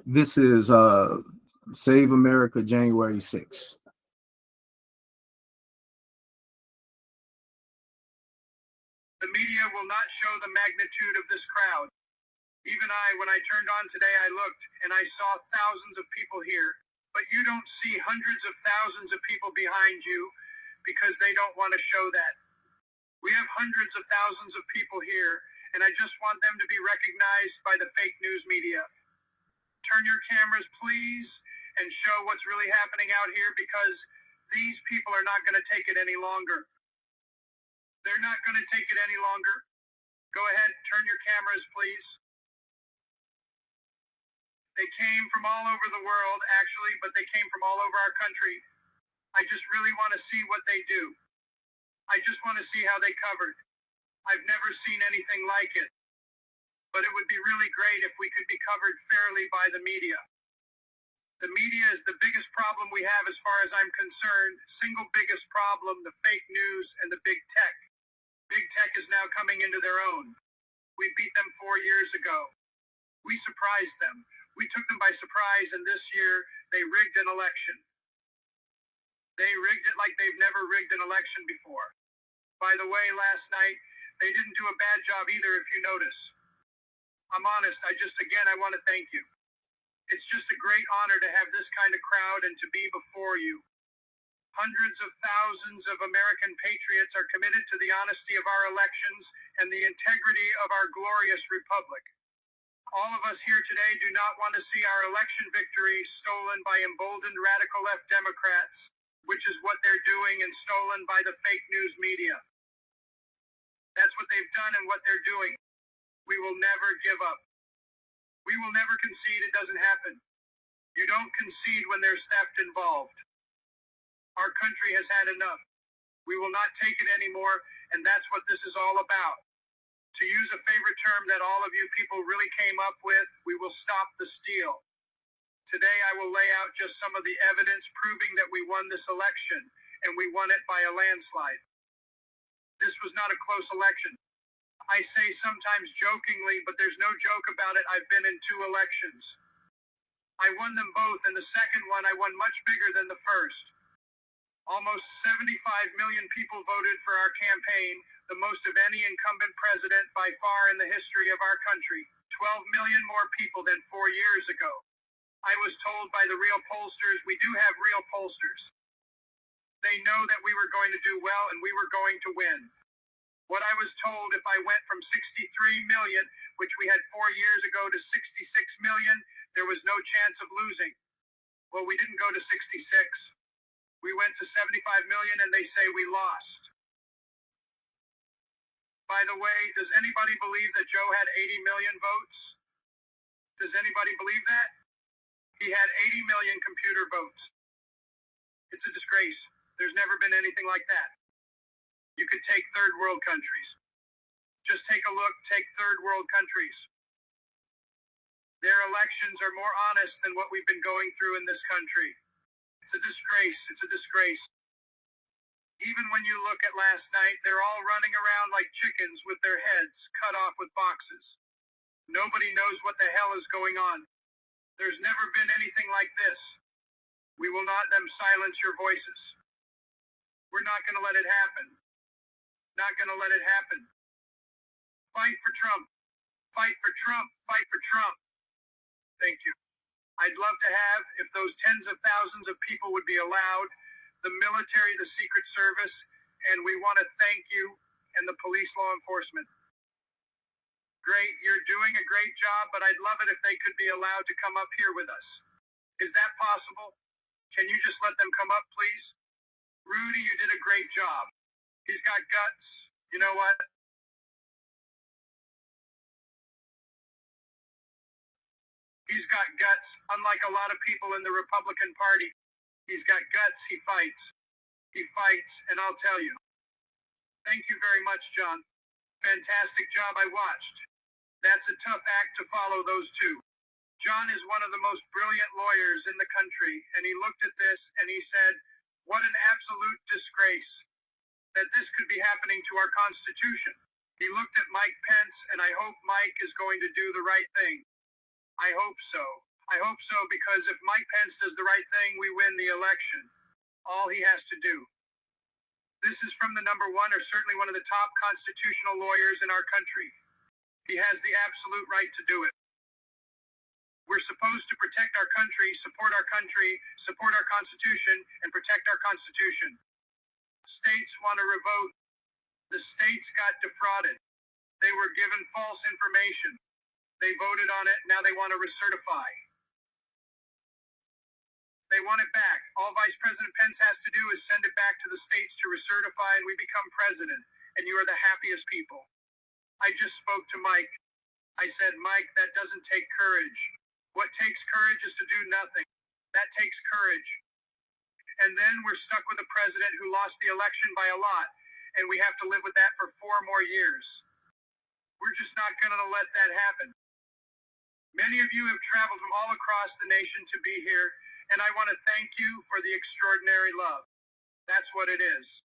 This is Save America January 6th. The media will not show the magnitude of this crowd. Even when I turned on today, I looked and I saw thousands of people here, but you don't see hundreds of thousands of people behind you because they don't want to show that. We have hundreds of thousands of people here, and I just want them to be recognized by the fake news media. Turn your cameras, please, and show what's really happening out here, because these people are not going to take it any longer. They're not going to take it any longer. Go ahead, turn your cameras, please. They came from all over the world, actually, but they came from all over our country. I just really want to see what they do. I just want to see how they covered. I've never seen anything like it. But it would be really great if we could be covered fairly by the media. The media is the biggest problem we have as far as I'm concerned. Single biggest problem, the fake news and the big tech. Big tech is now coming into their own. We beat them 4 years ago. We surprised them. We took them by surprise, and this year they rigged an election. They rigged it like they've never rigged an election before. By the way, last night, they didn't do a bad job either, if you notice. I'm honest, I want to thank you. It's just a great honor to have this kind of crowd and to be before you. Hundreds of thousands of American patriots are committed to the honesty of our elections and the integrity of our glorious republic. All of us here today do not want to see our election victory stolen by emboldened radical left Democrats, which is what they're doing, and stolen by the fake news media. That's what they've done and what they're doing. We will never give up. We will never concede. It doesn't happen. You don't concede when there's theft involved. Our country has had enough. We will not take it anymore, and that's what this is all about. To use a favorite term that all of you people really came up with, we will stop the steal. Today I will lay out just some of the evidence proving that we won this election, and we won it by a landslide. This was not a close election. I say sometimes jokingly, but there's no joke about it. I've been in 2 elections. I won them both, and the second one I won much bigger than the first. Almost 75 million people voted for our campaign, the most of any incumbent president by far in the history of our country. 12 million more people than 4 years ago. I was told by the real pollsters, we do have real pollsters. They know that we were going to do well and we were going to win. What I was told, if I went from 63 million, which we had 4 years ago, to 66 million, there was no chance of losing. Well, we didn't go to 66. We went to 75 million and they say we lost. By the way, does anybody believe that Joe had 80 million votes? Does anybody believe that? He had 80 million computer votes. It's a disgrace. There's never been anything like that. You could take third world countries. Just take a look, take third world countries. Their elections are more honest than what we've been going through in this country. It's a disgrace. It's a disgrace. Even when you look at last night, they're all running around like chickens with their heads cut off with boxes. Nobody knows what the hell is going on. There's never been anything like this. We will not let them silence your voices. We're not going to let it happen. Not going to let it happen. Fight for Trump. Fight for Trump. Fight for Trump. Thank you. I'd love to have, if those tens of thousands of people would be allowed, the military, the Secret Service, and we want to thank you, and the police law enforcement. Great, you're doing a great job, but I'd love it if they could be allowed to come up here with us. Is that possible? Can you just let them come up, please? Rudy, you did a great job. He's got guts. You know what? He's got guts, unlike a lot of people in the Republican Party. He's got guts, he fights. He fights, and I'll tell you. Thank you very much, John. Fantastic job, I watched. That's a tough act to follow, those two. John is one of the most brilliant lawyers in the country, and he looked at this and he said, what an absolute disgrace that this could be happening to our Constitution. He looked at Mike Pence, and I hope Mike is going to do the right thing. I hope so. I hope so, because if Mike Pence does the right thing, we win the election. All he has to do. This is from the number one, or certainly one of the top constitutional lawyers in our country. He has the absolute right to do it. We're supposed to protect our country, support our Constitution, and protect our Constitution. States want to revote. The states got defrauded. They were given false information. They voted on it, now they want to recertify. They want it back. All Vice President Pence has to do is send it back to the states to recertify, and we become president, and you are the happiest people. I just spoke to Mike. I said, Mike, that doesn't take courage. What takes courage is to do nothing. That takes courage. And then we're stuck with a president who lost the election by a lot, and we have to live with that for 4 more years. We're just not going to let that happen. Many of you have traveled from all across the nation to be here, and I want to thank you for the extraordinary love. That's what it is.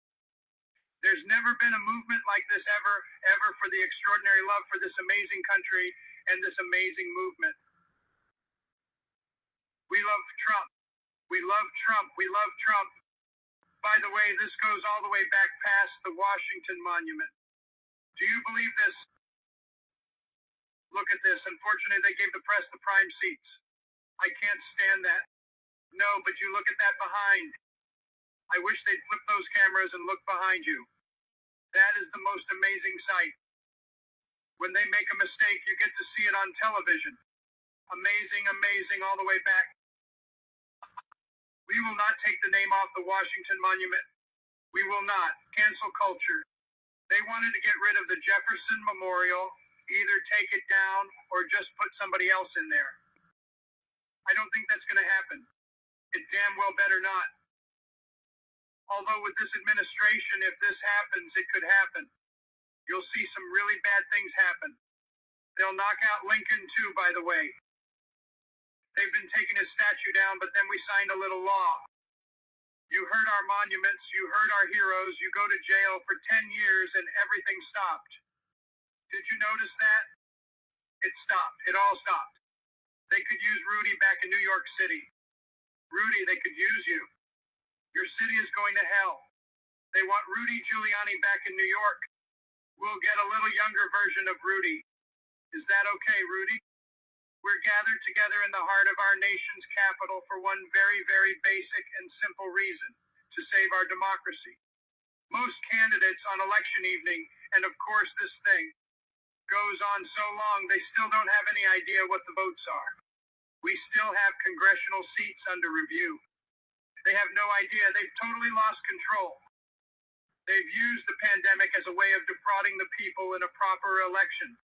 There's never been a movement like this ever for the extraordinary love for this amazing country and this amazing movement. We love Trump. We love Trump. We love Trump. By the way, this goes all the way back past the Washington Monument. Do you believe this? Look at this. Unfortunately, they gave the press the prime seats. I can't stand that. No, but you look at that behind. I wish they'd flip those cameras and look behind you. That is the most amazing sight. When they make a mistake, you get to see it on television. Amazing, amazing, all the way back. We will not take the name off the Washington Monument. We will not. Cancel culture. They wanted to get rid of the Jefferson Memorial, either take it down or just put somebody else in there. I don't think that's going to happen. It damn well better not. Although with this administration, if this happens, it could happen. You'll see some really bad things happen. They'll knock out Lincoln too, by the way. They've been taking his statue down, but then we signed a little law. You heard our monuments, you heard our heroes, you go to jail for 10 years and everything stopped. Did you notice that? It stopped. It all stopped. They could use Rudy back in New York City. Rudy, they could use you. Your city is going to hell. They want Rudy Giuliani back in New York. We'll get a little younger version of Rudy. Is that okay, Rudy? We're gathered together in the heart of our nation's capital for one very, very basic and simple reason: to save our democracy. Most candidates on election evening, and of course this thing, goes on so long they still don't have any idea what the votes are. We still have congressional seats under review. They have no idea. They've totally lost control. They've used the pandemic as a way of defrauding the people in a proper election.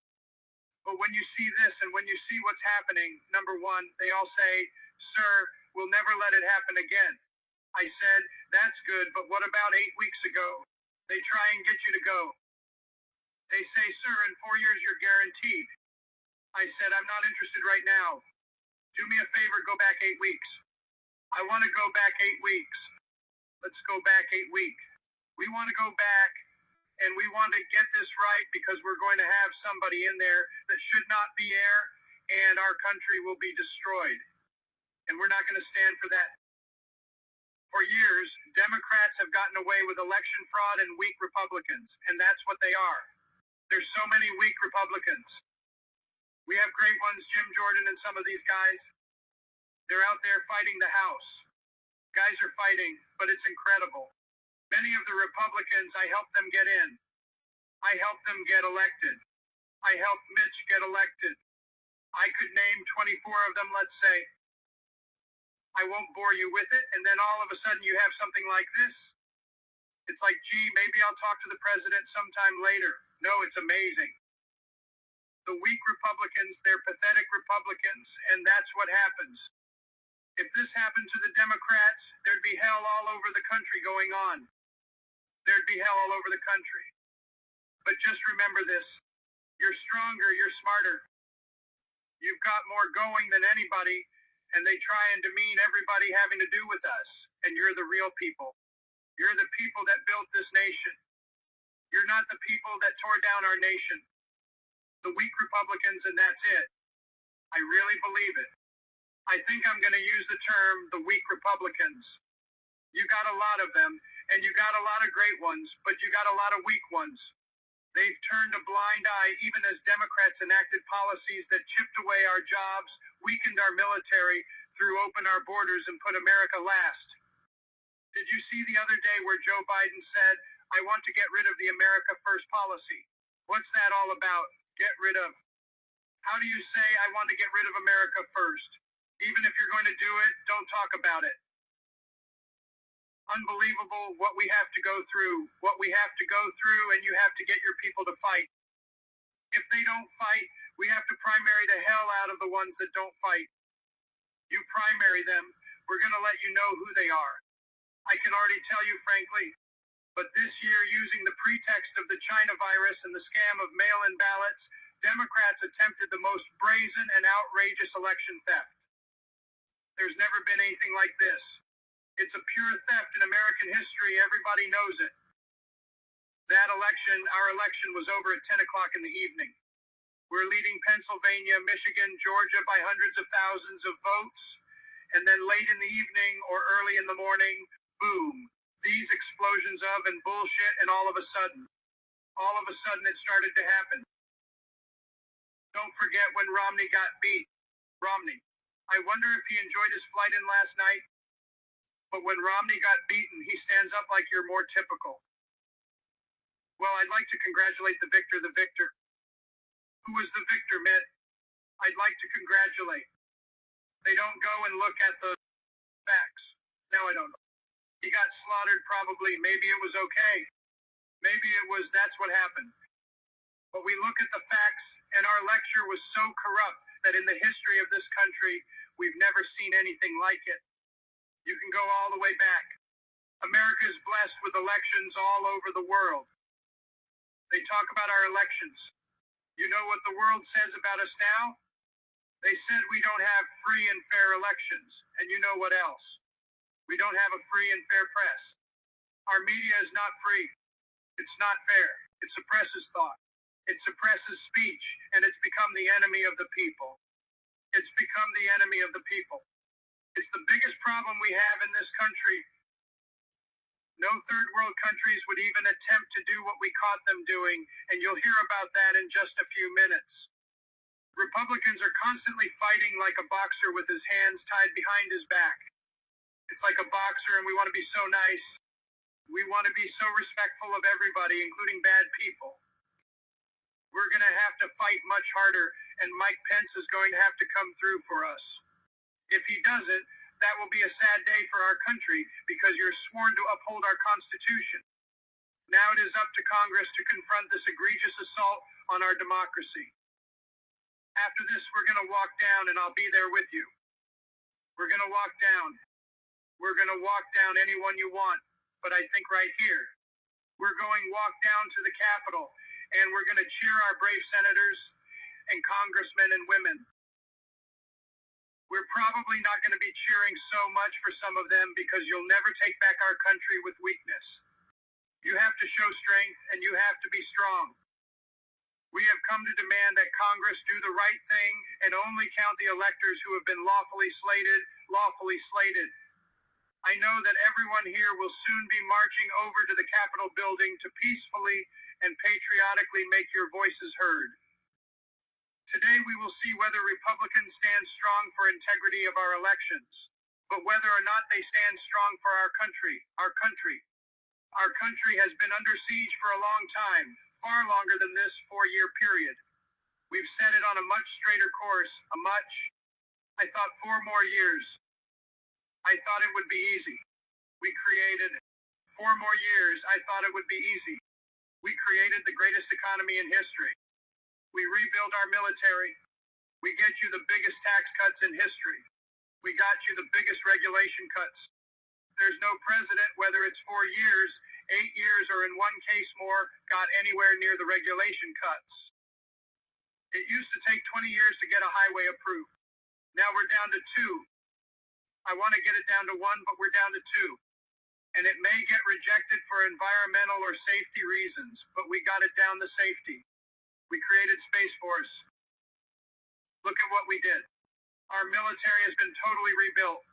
But when you see this and when you see what's happening, number one, they all say, "Sir, we'll never let it happen again." I said, that's good, but what about 8 weeks ago? They try and get you to go. They say, "Sir, in 4 years you're guaranteed." I said, I'm not interested right now. Do me a favor, go back 8 weeks. I want to go back 8 weeks. Let's go back 8 weeks. We want to go back, and we want to get this right, because we're going to have somebody in there that should not be there, and our country will be destroyed. And we're not going to stand for that. For years, Democrats have gotten away with election fraud and weak Republicans, and that's what they are. There's so many weak Republicans. We have great ones, Jim Jordan and some of these guys. They're out there fighting the House. Guys are fighting, but it's incredible. Many of the Republicans, I helped them get in. I helped them get elected. I helped Mitch get elected. I could name 24 of them, let's say. I won't bore you with it, and then all of a sudden you have something like this. It's like, gee, maybe I'll talk to the president sometime later. No, it's amazing. The weak Republicans, they're pathetic Republicans, and that's what happens. If this happened to the Democrats, there'd be hell all over the country going on. There'd be hell all over the country. But just remember this. You're stronger, you're smarter. You've got more going than anybody, and they try and demean everybody having to do with us. And you're the real people. You're the people that built this nation. You're not the people that tore down our nation. The weak Republicans, and that's it. I really believe it. I think I'm going to use the term the weak Republicans. You got a lot of them, and you got a lot of great ones, but you got a lot of weak ones. They've turned a blind eye even as Democrats enacted policies that chipped away our jobs, weakened our military, threw open our borders, and put America last. Did you see the other day where Joe Biden said, I want to get rid of the America First policy? What's that all about? Get rid of. How do you say I want to get rid of America first? Even if you're going to do it, don't talk about it. Unbelievable what we have to go through, and you have to get your people to fight. If they don't fight, we have to primary the hell out of the ones that don't fight. You primary them, we're going to let you know who they are. I can already tell you frankly, but this year, using the pretext of the China virus and the scam of mail-in ballots, Democrats attempted the most brazen and outrageous election theft. There's never been anything like this. It's a pure theft in American history. Everybody knows it. That election, our election, was over at 10 o'clock in the evening. We're leading Pennsylvania, Michigan, Georgia by hundreds of thousands of votes. And then late in the evening or early in the morning, boom, these explosions of and bullshit, and all of a sudden it started to happen. Don't forget when Romney got beat. Romney. I wonder if he enjoyed his flight in last night. But when Romney got beaten, he stands up like you're more typical. Well, I'd like to congratulate the victor. Who was the victor, Mitt? I'd like to congratulate. They don't go and look at the facts. Now I don't know. He got slaughtered probably. Maybe it was okay. Maybe it was that's what happened. But we look at the facts, and our lecture was so corrupt that in the history of this country, we've never seen anything like it. You can go all the way back. America is blessed with elections all over the world. They talk about our elections. You know what the world says about us now? They said we don't have free and fair elections. And you know what else? We don't have a free and fair press. Our media is not free. It's not fair. It suppresses thought. It suppresses speech, and it's become the enemy of the people. It's become the enemy of the people. It's the biggest problem we have in this country. No third world countries would even attempt to do what we caught them doing, and you'll hear about that in just a few minutes. Republicans are constantly fighting like a boxer with his hands tied behind his back. It's like a boxer, and we want to be so nice. We want to be so respectful of everybody, including bad people. We're going to have to fight much harder, and Mike Pence is going to have to come through for us. If he doesn't, that will be a sad day for our country because you're sworn to uphold our Constitution. Now it is up to Congress to confront this egregious assault on our democracy. After this, we're going to walk down, and I'll be there with you. We're going to walk down. We're going to walk down anyone you want, but I think right here. We're going walk down to the Capitol, and we're going to cheer our brave senators and congressmen and women. We're probably not going to be cheering so much for some of them because you'll never take back our country with weakness. You have to show strength, and you have to be strong. We have come to demand that Congress do the right thing and only count the electors who have been lawfully slated. I know that everyone here will soon be marching over to the Capitol building to peacefully and patriotically make your voices heard. Today we will see whether Republicans stand strong for integrity of our elections, but whether or not they stand strong for our country. Our country has been under siege for a long time, far longer than this 4-year period. We've set it on a much straighter course, I thought 4 more years. I thought it would be easy. We created 4 more years. I thought it would be easy. We created the greatest economy in history. We rebuild our military. We get you the biggest tax cuts in history. We got you the biggest regulation cuts. There's no president, whether it's 4 years, 8 years, or in one case more, got anywhere near the regulation cuts. It used to take 20 years to get a highway approved. Now we're down to 2. I want to get it down to 1, but we're down to 2. And it may get rejected for environmental or safety reasons, but we got it down to safety. We created Space Force. Look at what we did. Our military has been totally rebuilt.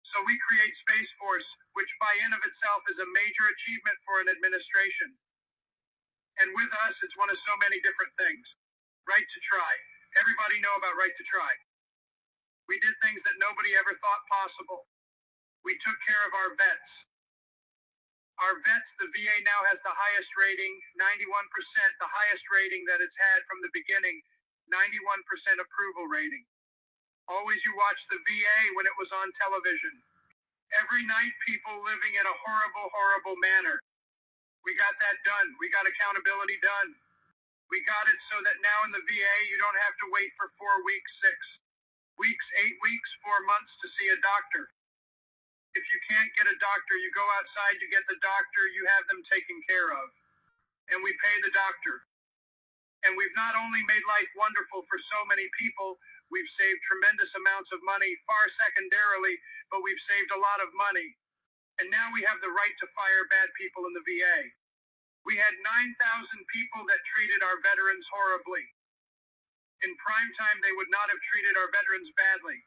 So we create Space Force, which by in of itself is a major achievement for an administration. And with us, it's one of so many different things. Right to try. Everybody know about right to try. We did things that nobody ever thought possible. We took care of our vets. Our vets, the VA now has the highest rating, 91%, the highest rating that it's had from the beginning, 91% approval rating. Always you watch the VA when it was on television. Every night people living in a horrible, horrible manner. We got that done. We got accountability done. We got it so that now in the VA, you don't have to wait for 4 weeks, 6 weeks, 8 weeks, 4 months to see a doctor. If you can't get a doctor, you go outside, you get the doctor, you have them taken care of. And we pay the doctor. And we've not only made life wonderful for so many people, we've saved tremendous amounts of money, far secondarily, but we've saved a lot of money. And now we have the right to fire bad people in the VA. We had 9,000 people that treated our veterans horribly. In prime time, they would not have treated our veterans badly,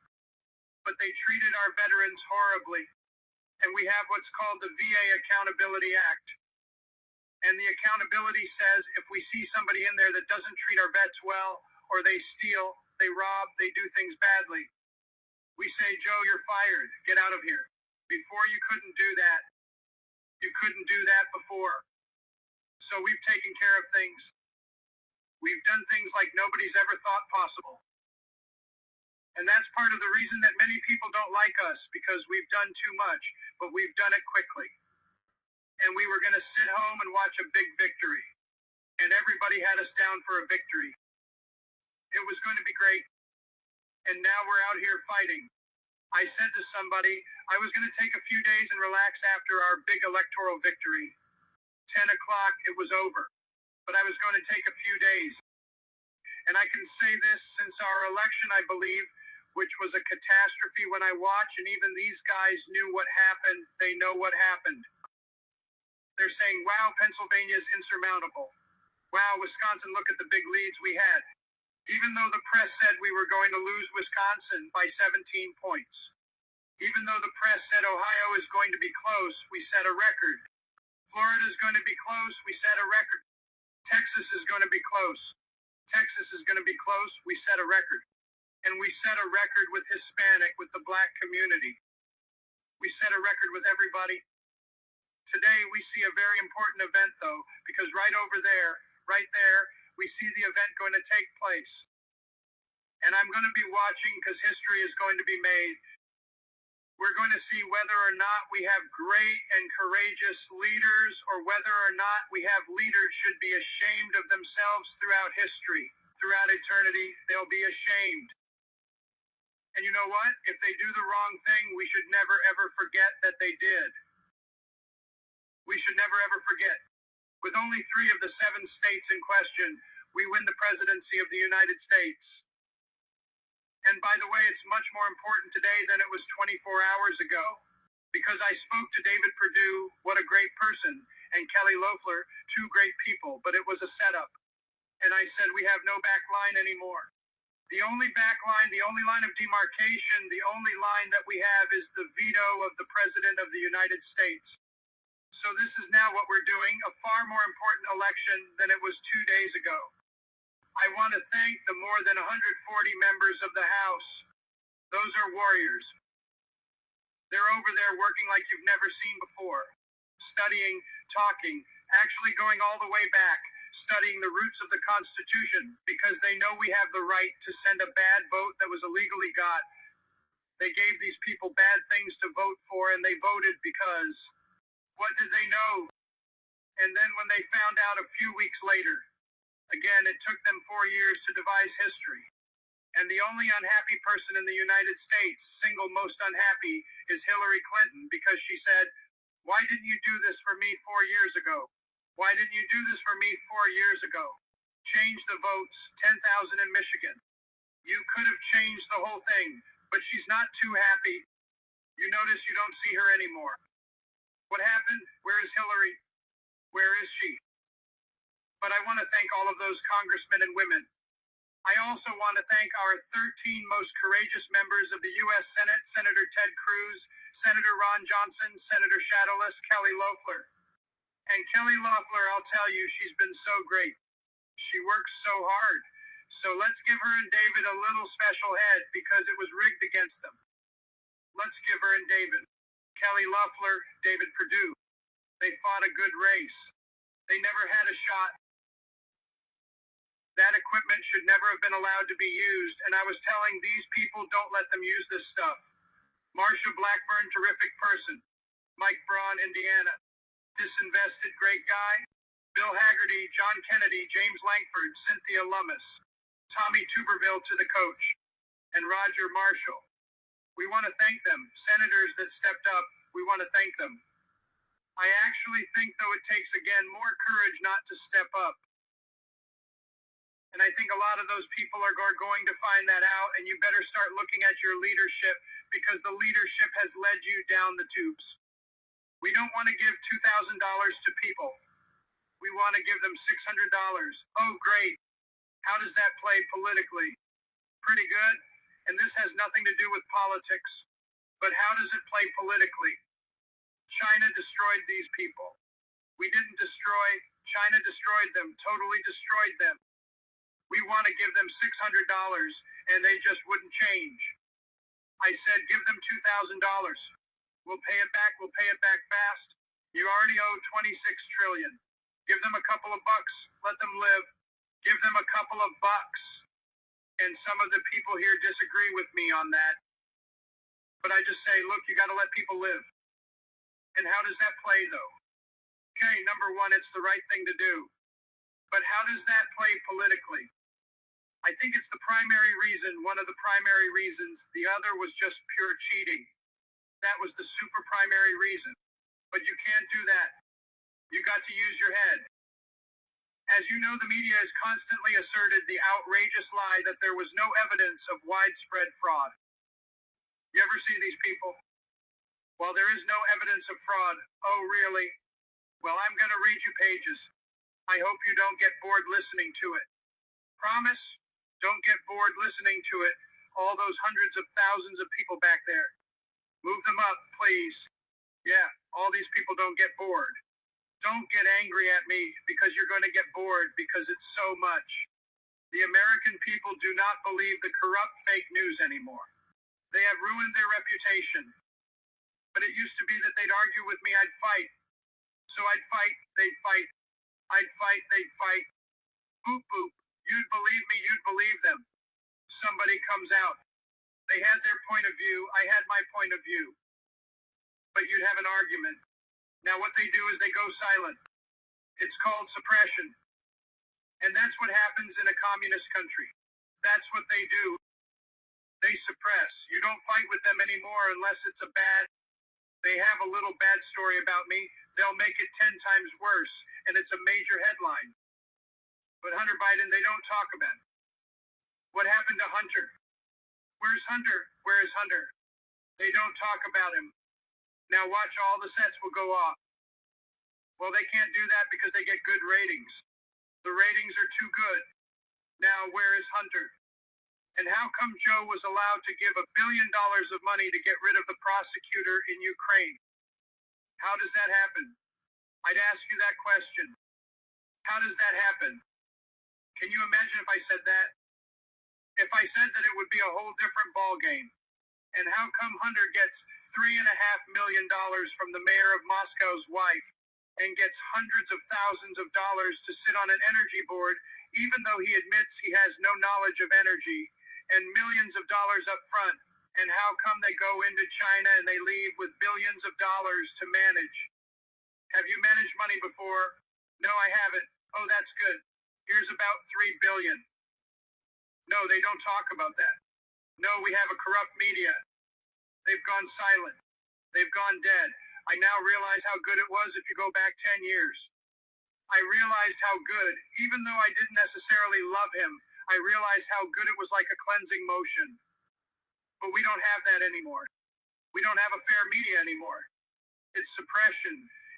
but they treated our veterans horribly. And we have what's called the VA Accountability Act. And the accountability says if we see somebody in there that doesn't treat our vets well, or they steal, they rob, they do things badly, we say, Joe, you're fired. Get out of here. Before you couldn't do that. You couldn't do that before. So we've taken care of things. We've done things like nobody's ever thought possible. And that's part of the reason that many people don't like us, because we've done too much, but we've done it quickly. And we were going to sit home and watch a big victory. And everybody had us down for a victory. It was going to be great. And now we're out here fighting. I said to somebody, I was going to take a few days and relax after our big electoral victory. 10 o'clock, it was over. But I was going to take a few days. And I can say this, since our election, I believe, which was a catastrophe when I watch, and even these guys knew what happened. They know what happened. They're saying, wow, Pennsylvania is insurmountable. Wow, Wisconsin, look at the big leads we had. Even though the press said we were going to lose Wisconsin by 17 points. Even though the press said Ohio is going to be close, we set a record. Florida is going to be close, we set a record. Texas is going to be close. Texas is going to be close, we set a record. And we set a record with Hispanic, with the black community. We set a record with everybody. Today, we see a very important event, though, because right over there, right there, we see the event going to take place. And I'm going to be watching because history is going to be made. We're going to see whether or not we have great and courageous leaders, or whether or not we have leaders should be ashamed of themselves throughout history. Throughout eternity, they'll be ashamed. And you know what? If they do the wrong thing, we should never ever forget that they did. We should never ever forget. With only 3 of the 7 states in question, we win the presidency of the United States. And by the way, it's much more important today than it was 24 hours ago. Because I spoke to David Perdue, what a great person, and Kelly Loeffler, 2 great people, but it was a setup. And I said, we have no back line anymore. The only back line, the only line of demarcation, the only line that we have is the veto of the President of the United States. So this is now what we're doing, a far more important election than it was 2 days ago. I want to thank the more than 140 members of the House. Those are warriors. They're over there working like you've never seen before. Studying, talking, actually going all the way back, studying the roots of the Constitution, because they know we have the right to send a bad vote that was illegally got. They gave these people bad things to vote for, and they voted because what did they know? And then when they found out a few weeks later, again, it took them 4 years to devise history. And the only unhappy person in the United States, single most unhappy, is Hillary Clinton, because she said, why didn't you do this for me 4 years ago? Why didn't you do this for me 4 years ago? Change the votes, 10,000 in Michigan. You could have changed the whole thing, but she's not too happy. You notice you don't see her anymore. What happened? Where is Hillary? Where is she? But I want to thank all of those congressmen and women. I also want to thank our 13 most courageous members of the U.S. Senate, Senator Ted Cruz, Senator Ron Johnson, Senator Shadowless Kelly Loeffler. And Kelly Loeffler, I'll tell you, she's been so great. She works so hard. So let's give her and David a little special head because it was rigged against them. Let's give her and David. Kelly Loeffler, David Perdue. They fought a good race. They never had a shot. That equipment should never have been allowed to be used, and I was telling these people, don't let them use this stuff. Marsha Blackburn, terrific person. Mike Braun, Indiana. Disinvested, great guy. Bill Haggerty, John Kennedy, James Langford, Cynthia Lummis. Tommy Tuberville to the coach. And Roger Marshall. We want to thank them. Senators that stepped up, we want to thank them. I actually think, though, it takes, again, more courage not to step up. And I think a lot of those people are going to find that out, and you better start looking at your leadership because the leadership has led you down the tubes. We don't want to give $2,000 to people. We want to give them $600. Oh, great. How does that play politically? Pretty good. And this has nothing to do with politics. But how does it play politically? China destroyed these people. We didn't destroy. China destroyed them, totally destroyed them. We want to give them $600, and they just wouldn't change. I said, give them $2,000. We'll pay it back fast. You already owe $26 trillion. Give them a couple of bucks. Let them live. Give them a couple of bucks. And some of the people here disagree with me on that. But I just say, look, you got to let people live. And how does that play, though? Okay, number one, it's the right thing to do. But how does that play politically? I think it's the primary reason, one of the primary reasons. The other was just pure cheating. That was the super primary reason. But you can't do that. You got to use your head. As you know, the media has constantly asserted the outrageous lie that there was no evidence of widespread fraud. You ever see these people? Well, there is no evidence of fraud. Oh, really? Well, I'm going to read you pages. I hope you don't get bored listening to it. Promise? Don't get bored listening to it. All those hundreds of thousands of people back there. Move them up, please. Yeah, all these people don't get bored. Don't get angry at me because you're going to get bored because it's so much. The American people do not believe the corrupt fake news anymore. They have ruined their reputation. But it used to be that they'd argue with me, I'd fight. So I'd fight, they'd fight. I'd fight, they'd fight. Boop, boop. You'd believe me, you'd believe them. Somebody comes out. They had their point of view, I had my point of view. But you'd have an argument. Now what they do is they go silent. It's called suppression. And that's what happens in a communist country. That's what they do. They suppress. You don't fight with them anymore unless it's a bad. They have a little bad story about me. They'll make it 10 times worse, and it's a major headline. But Hunter Biden, they don't talk about it. What happened to Hunter? Where's Hunter? Where is Hunter? They don't talk about him. Now watch, all the sets will go off. Well, they can't do that because they get good ratings. The ratings are too good. Now, where is Hunter? And how come Joe was allowed to give $1 billion of money to get rid of the prosecutor in Ukraine? How does that happen? I'd ask you that question. How does that happen? Can you imagine if I said that? If I said that, it would be a whole different ball game. And how come Hunter gets $3.5 million from the mayor of Moscow's wife and gets hundreds of thousands of dollars to sit on an energy board, even though he admits he has no knowledge of energy, and millions of dollars up front? And how come they go into China and they leave with billions of dollars to manage? Have you managed money before? No, I haven't. Oh, that's good. Here's about $3 billion. No, they don't talk about that. No, we have a corrupt media. They've gone silent. They've gone dead. I now realize how good it was if you go back 10 years. I realized how good, even though I didn't necessarily love him, I realized how good it was, like a cleansing motion. But we don't have that anymore. We don't have a fair media anymore. It's suppression,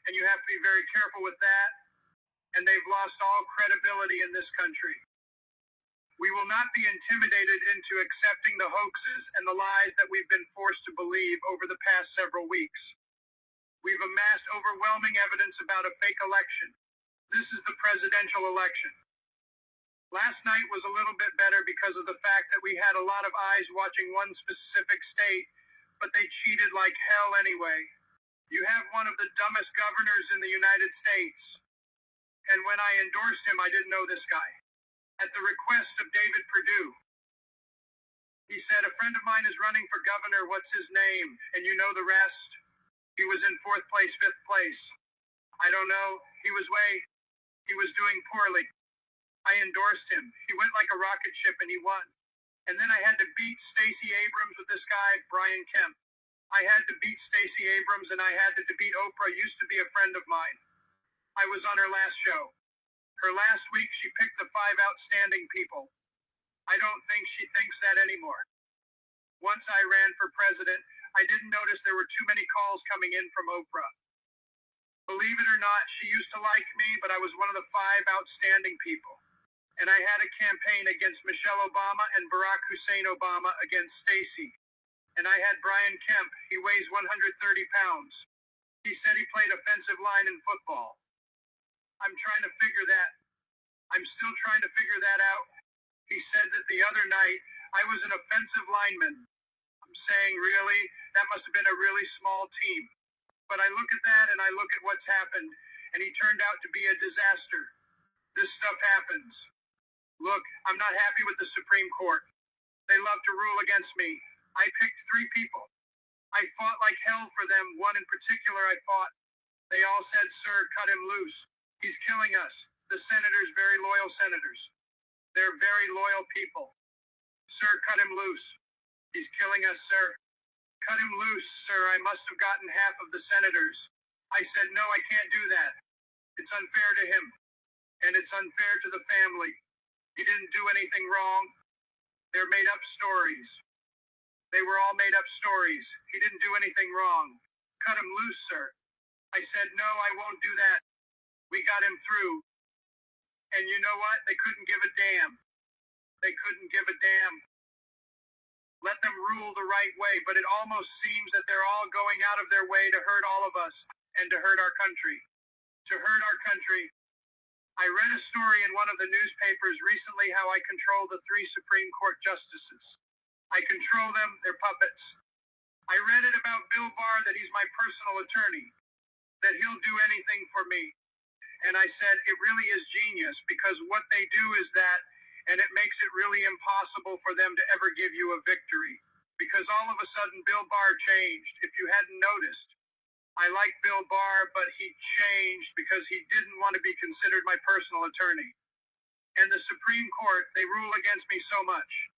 and you have to be very careful with that. And they've lost all credibility in this country. We will not be intimidated into accepting the hoaxes and the lies that we've been forced to believe over the past several weeks. We've amassed overwhelming evidence about a fake election. This is the presidential election. Last night was a little bit better because of the fact that we had a lot of eyes watching one specific state, but they cheated like hell anyway. You have one of the dumbest governors in the United States. And when I endorsed him, I didn't know this guy. At the request of David Perdue, he said, "A friend of mine is running for governor. What's his name?" And you know the rest. He was in 4th place, 5th place. I don't know. He was doing poorly. I endorsed him. He went like a rocket ship and he won. And then I had to beat Stacey Abrams with this guy, Brian Kemp. I had to beat Stacey Abrams and I had to beat Oprah, used to be a friend of mine. I was on her last show. Her last week, she picked the 5 outstanding people. I don't think she thinks that anymore. Once I ran for president, I didn't notice there were too many calls coming in from Oprah. Believe it or not, she used to like me, but I was one of the 5 outstanding people. And I had a campaign against Michelle Obama and Barack Hussein Obama against Stacey. And I had Brian Kemp. He weighs 130 pounds. He said he played offensive line in football. I'm still trying to figure that out. He said that the other night, I was an offensive lineman. I'm saying, really? That must have been a really small team. But I look at that and I look at what's happened, and he turned out to be a disaster. This stuff happens. Look, I'm not happy with the Supreme Court. They love to rule against me. I picked 3 people. I fought like hell for them. One in particular I fought. They all said, "Sir, cut him loose. He's killing us." The senators, very loyal senators. They're very loyal people. "Sir, cut him loose. He's killing us, sir. Cut him loose, sir. I must have gotten half of the senators." I said, "No, I can't do that. It's unfair to him. And it's unfair to the family. He didn't do anything wrong. They're made up stories. They were all made up stories. He didn't do anything wrong. Cut him loose, sir." I said, "No, I won't do that." We got him through. And you know what? They couldn't give a damn. They couldn't give a damn. Let them rule the right way, but it almost seems that they're all going out of their way to hurt all of us and to hurt our country. To hurt our country. I read a story in one of the newspapers recently how I control the 3 Supreme Court justices. I control them, they're puppets. I read it about Bill Barr that he's my personal attorney, that he'll do anything for me. And I said, it really is genius, because what they do is that, and it makes it really impossible for them to ever give you a victory. Because all of a sudden Bill Barr changed, if you hadn't noticed. I like Bill Barr, but he changed because he didn't want to be considered my personal attorney. And the Supreme Court, they rule against me so much.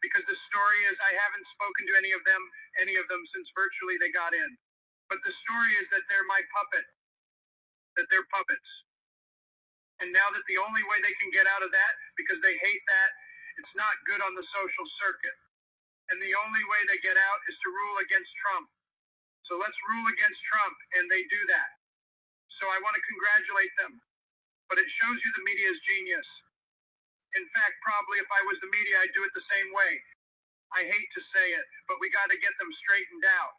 Because the story is I haven't spoken to any of them since virtually they got in. But the story is that they're my puppet, that they're puppets. And now that the only way they can get out of that, because they hate that, it's not good on the social circuit. And the only way they get out is to rule against Trump. So let's rule against Trump, and they do that. So I want to congratulate them. But it shows you the media is genius. In fact, probably if I was the media, I'd do it the same way. I hate to say it, but we got to get them straightened out.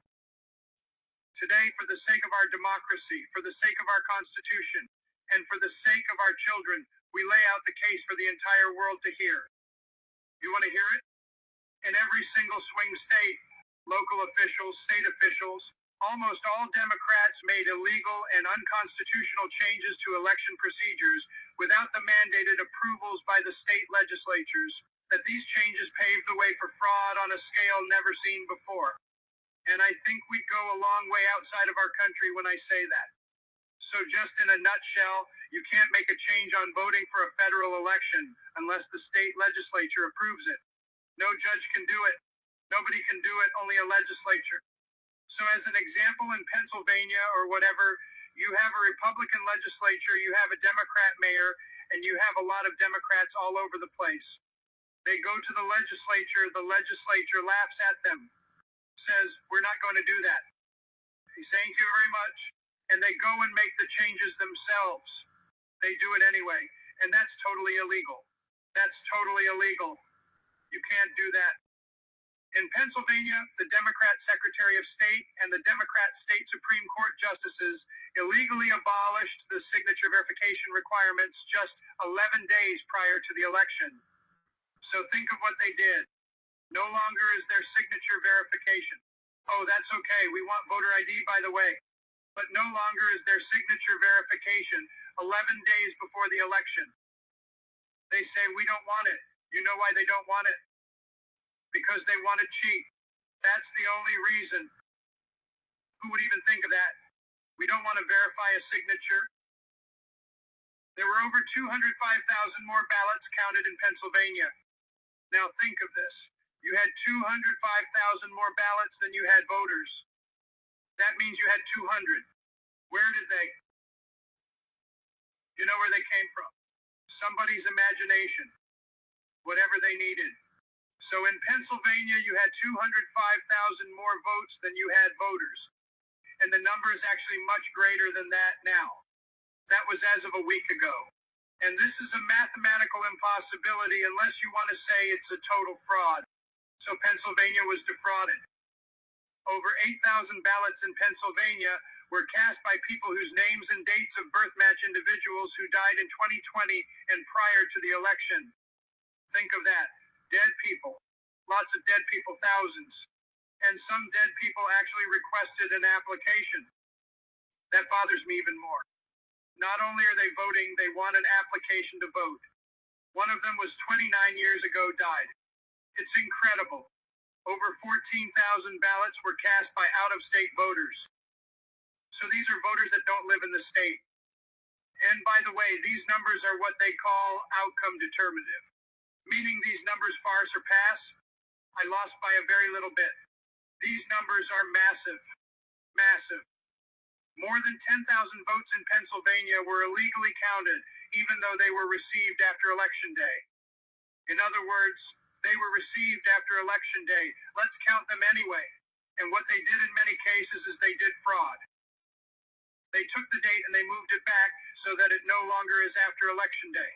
Today, for the sake of our democracy, for the sake of our Constitution, and for the sake of our children, we lay out the case for the entire world to hear. You want to hear it? In every single swing state, local officials, state officials, almost all Democrats made illegal and unconstitutional changes to election procedures without the mandated approvals by the state legislatures, that these changes paved the way for fraud on a scale never seen before. And I think we'd go a long way outside of our country when I say that. So just in a nutshell, you can't make a change on voting for a federal election unless the state legislature approves it. No judge can do it. Nobody can do it, only a legislature. So as an example, in Pennsylvania or whatever, you have a Republican legislature, you have a Democrat mayor, and you have a lot of Democrats all over the place. They go to the legislature laughs at them, says, "We're not going to do that." They say, "Thank you very much." And they go and make the changes themselves. They do it anyway, and that's totally illegal. That's totally illegal. You can't do that. In Pennsylvania, the Democrat Secretary of State and the Democrat State Supreme Court justices illegally abolished the signature verification requirements just 11 days prior to the election. So think of what they did. No longer is there signature verification. Oh, that's okay. We want voter ID, by the way. But no longer is there signature verification 11 days before the election. They say we don't want it. You know why they don't want it? Because they want to cheat. That's the only reason. Who would even think of that? We don't want to verify a signature. There were over 205,000 more ballots counted in Pennsylvania. Now think of this. You had 205,000 more ballots than you had voters. That means you had 200. Where did they? You know where they came from. Somebody's imagination. Whatever they needed. So in Pennsylvania, you had 205,000 more votes than you had voters. And the number is actually much greater than that now. That was as of a week ago. And this is a mathematical impossibility unless you want to say it's a total fraud. So Pennsylvania was defrauded. Over 8,000 ballots in Pennsylvania were cast by people whose names and dates of birth match individuals who died in 2020 and prior to the election. Think of that. Dead people. Lots of dead people, thousands. And some dead people actually requested an application. That bothers me even more. Not only are they voting, they want an application to vote. One of them was 29 years ago, died. It's incredible. Over 14,000 ballots were cast by out-of-state voters. So these are voters that don't live in the state. And by the way, these numbers are what they call outcome determinative, meaning these numbers far surpass. I lost by a very little bit. These numbers are massive. Massive. More than 10,000 votes in Pennsylvania were illegally counted, even though they were received after Election Day. In other words, they were received after Election Day. Let's count them anyway. And what they did in many cases is they did fraud. They took the date and they moved it back so that it no longer is after Election Day.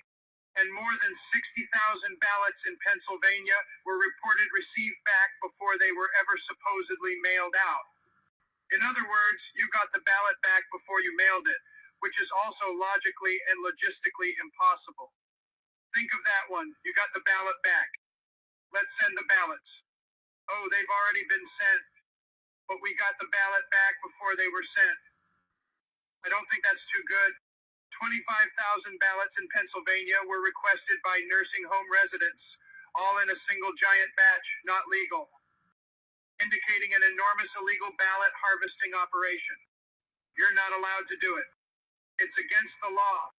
And more than 60,000 ballots in Pennsylvania were reported received back before they were ever supposedly mailed out. In other words, you got the ballot back before you mailed it, which is also logically and logistically impossible. Think of that one. You got the ballot back. Let's send the ballots. Oh, they've already been sent, but we got the ballot back before they were sent. I don't think that's too good. 25,000 ballots in Pennsylvania were requested by nursing home residents, all in a single giant batch, not legal, indicating an enormous illegal ballot harvesting operation. You're not allowed to do it. It's against the law.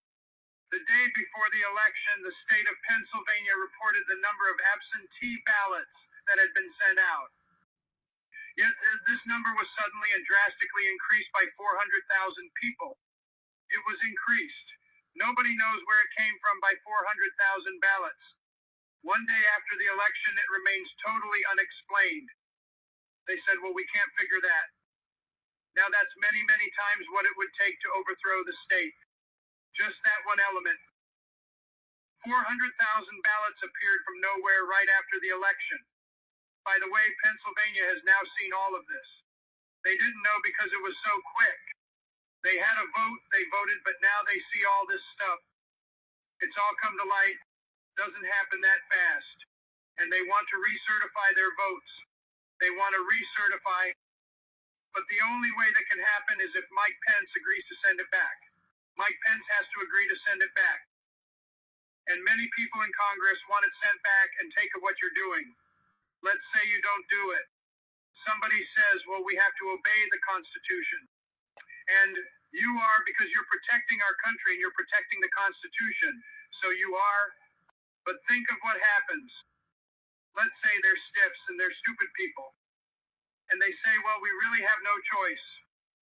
The day before the election, the state of Pennsylvania reported the number of absentee ballots that had been sent out. Yet this number was suddenly and drastically increased by 400,000 people. It was increased. Nobody knows where it came from by 400,000 ballots. One day after the election, it remains totally unexplained. They said, well, we can't figure that. Now that's many, many times what it would take to overthrow the state. Just that one element. 400,000 ballots appeared from nowhere right after the election. By the way, Pennsylvania has now seen all of this. They didn't know because it was so quick. They had a vote, they voted, but now they see all this stuff. It's all come to light. Doesn't happen that fast. And they want to recertify their votes. They want to recertify. But the only way that can happen is if Mike Pence agrees to send it back. Mike Pence has to agree to send it back. And many people in Congress want it sent back and take of what you're doing. Let's say you don't do it. Somebody says, well, we have to obey the Constitution. And you are, because you're protecting our country and you're protecting the Constitution. So you are. But think of what happens. Let's say they're stiffs and they're stupid people. And they say, well, we really have no choice.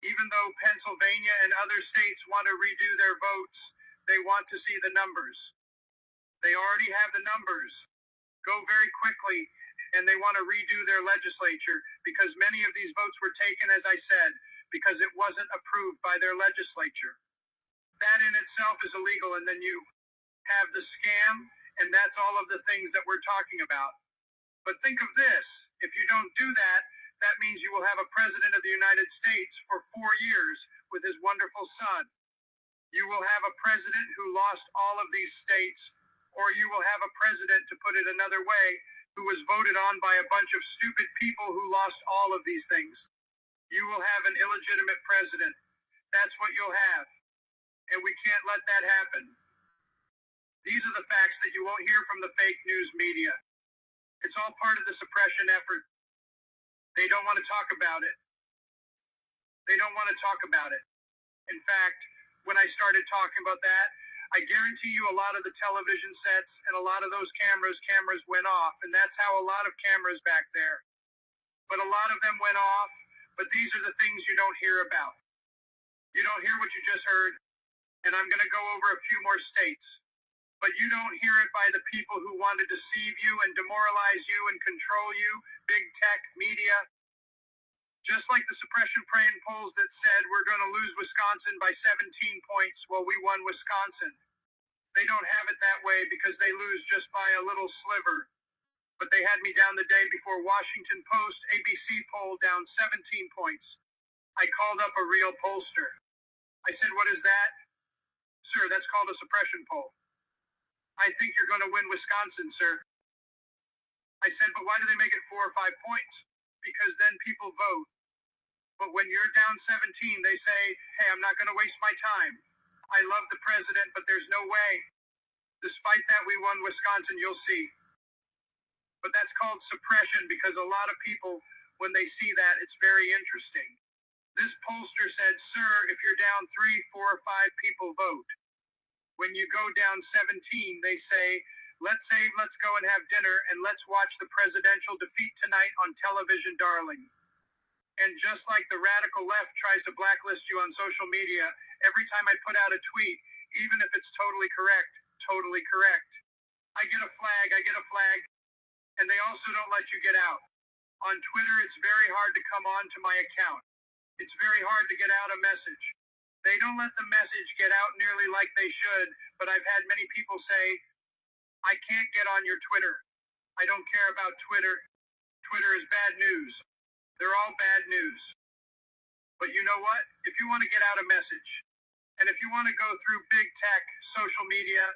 Even though Pennsylvania and other states want to redo their votes, they want to see the numbers. They already have the numbers. Go very quickly, and they want to redo their legislature because many of these votes were taken, as I said, because it wasn't approved by their legislature. That in itself is illegal, and then you have the scam And that's all of the things that we're talking about. But think of this. If you don't do that, that means you will have a president of the United States for 4 years with his wonderful son. You will have a president who lost all of these states, or you will have a president, to put it another way, who was voted on by a bunch of stupid people who lost all of these things. You will have an illegitimate president. That's what you'll have. And we can't let that happen. These are the facts that you won't hear from the fake news media. It's all part of the suppression effort. They don't want to talk about it. They don't want to talk about it. In fact, when I started talking about that, I guarantee you a lot of the television sets and a lot of those cameras went off, and that's how a lot of cameras back there. But a lot of them went off, but these are the things you don't hear about. You don't hear what you just heard, and I'm going to go over a few more states. But you don't hear it by the people who want to deceive you and demoralize you and control you, big tech, media. Just like the suppression praying polls that said we're going to lose Wisconsin by 17 points, well, we won Wisconsin. They don't have it that way because they lose just by a little sliver. But they had me down the day before Washington Post ABC poll down 17 points. I called up a real pollster. I said, "What is that?" "Sir, that's called a suppression poll." "I think you're going to win Wisconsin, sir." I said, "But why do they make it 4 or 5 points?" "Because then people vote. But when you're down 17, they say, hey, I'm not going to waste my time. I love the president, but there's no way. Despite that, we won Wisconsin, you'll see." But that's called suppression because a lot of people, when they see that, it's very interesting. This pollster said, "Sir, if you're down 3, 4, or 5 people, vote." When you go down 17, they say, "Let's save, let's go and have dinner, and let's watch the presidential defeat tonight on television, darling." And just like the radical left tries to blacklist you on social media, every time I put out a tweet, even if it's totally correct, I get a flag, and they also don't let you get out. On Twitter, it's very hard to come on to my account. It's very hard to get out a message. They don't let the message get out nearly like they should, but I've had many people say, "I can't get on your Twitter. I don't care about Twitter. Twitter is bad news." They're all bad news. But you know what? If you want to get out a message, and if you want to go through big tech, social media,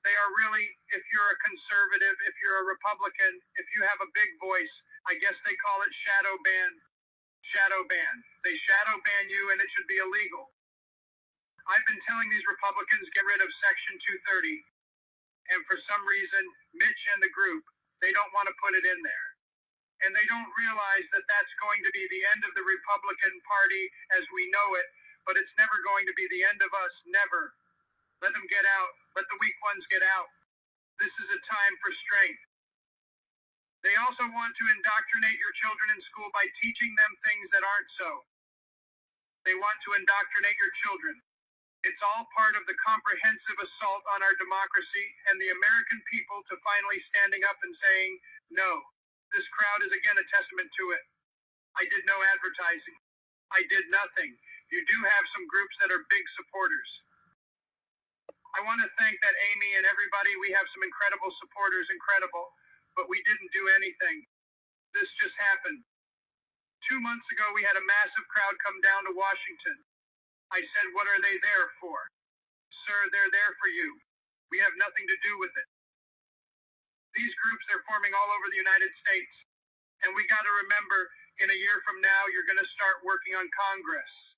they are really, if you're a conservative, if you're a Republican, if you have a big voice, I guess they call it shadow ban. Shadow ban. They shadow ban you, and it should be illegal. I've been telling these Republicans get rid of Section 230. And for some reason, Mitch and the group, they don't want to put it in there. And they don't realize that that's going to be the end of the Republican Party as we know it, but it's never going to be the end of us, never. Let them get out. Let the weak ones get out. This is a time for strength. They also want to indoctrinate your children in school by teaching them things that aren't so. They want to indoctrinate your children. It's all part of the comprehensive assault on our democracy and the American people to finally standing up and saying, no. This crowd is again a testament to it. I did no advertising. I did nothing. You do have some groups that are big supporters. I want to thank that Amy and everybody. We have some incredible supporters, incredible, but we didn't do anything. This just happened. 2 months ago, we had a massive crowd come down to Washington. I said, what are they there for? Sir, they're there for you. We have nothing to do with it. These groups, they're forming all over the United States. And we got to remember, in a year from now, you're going to start working on Congress.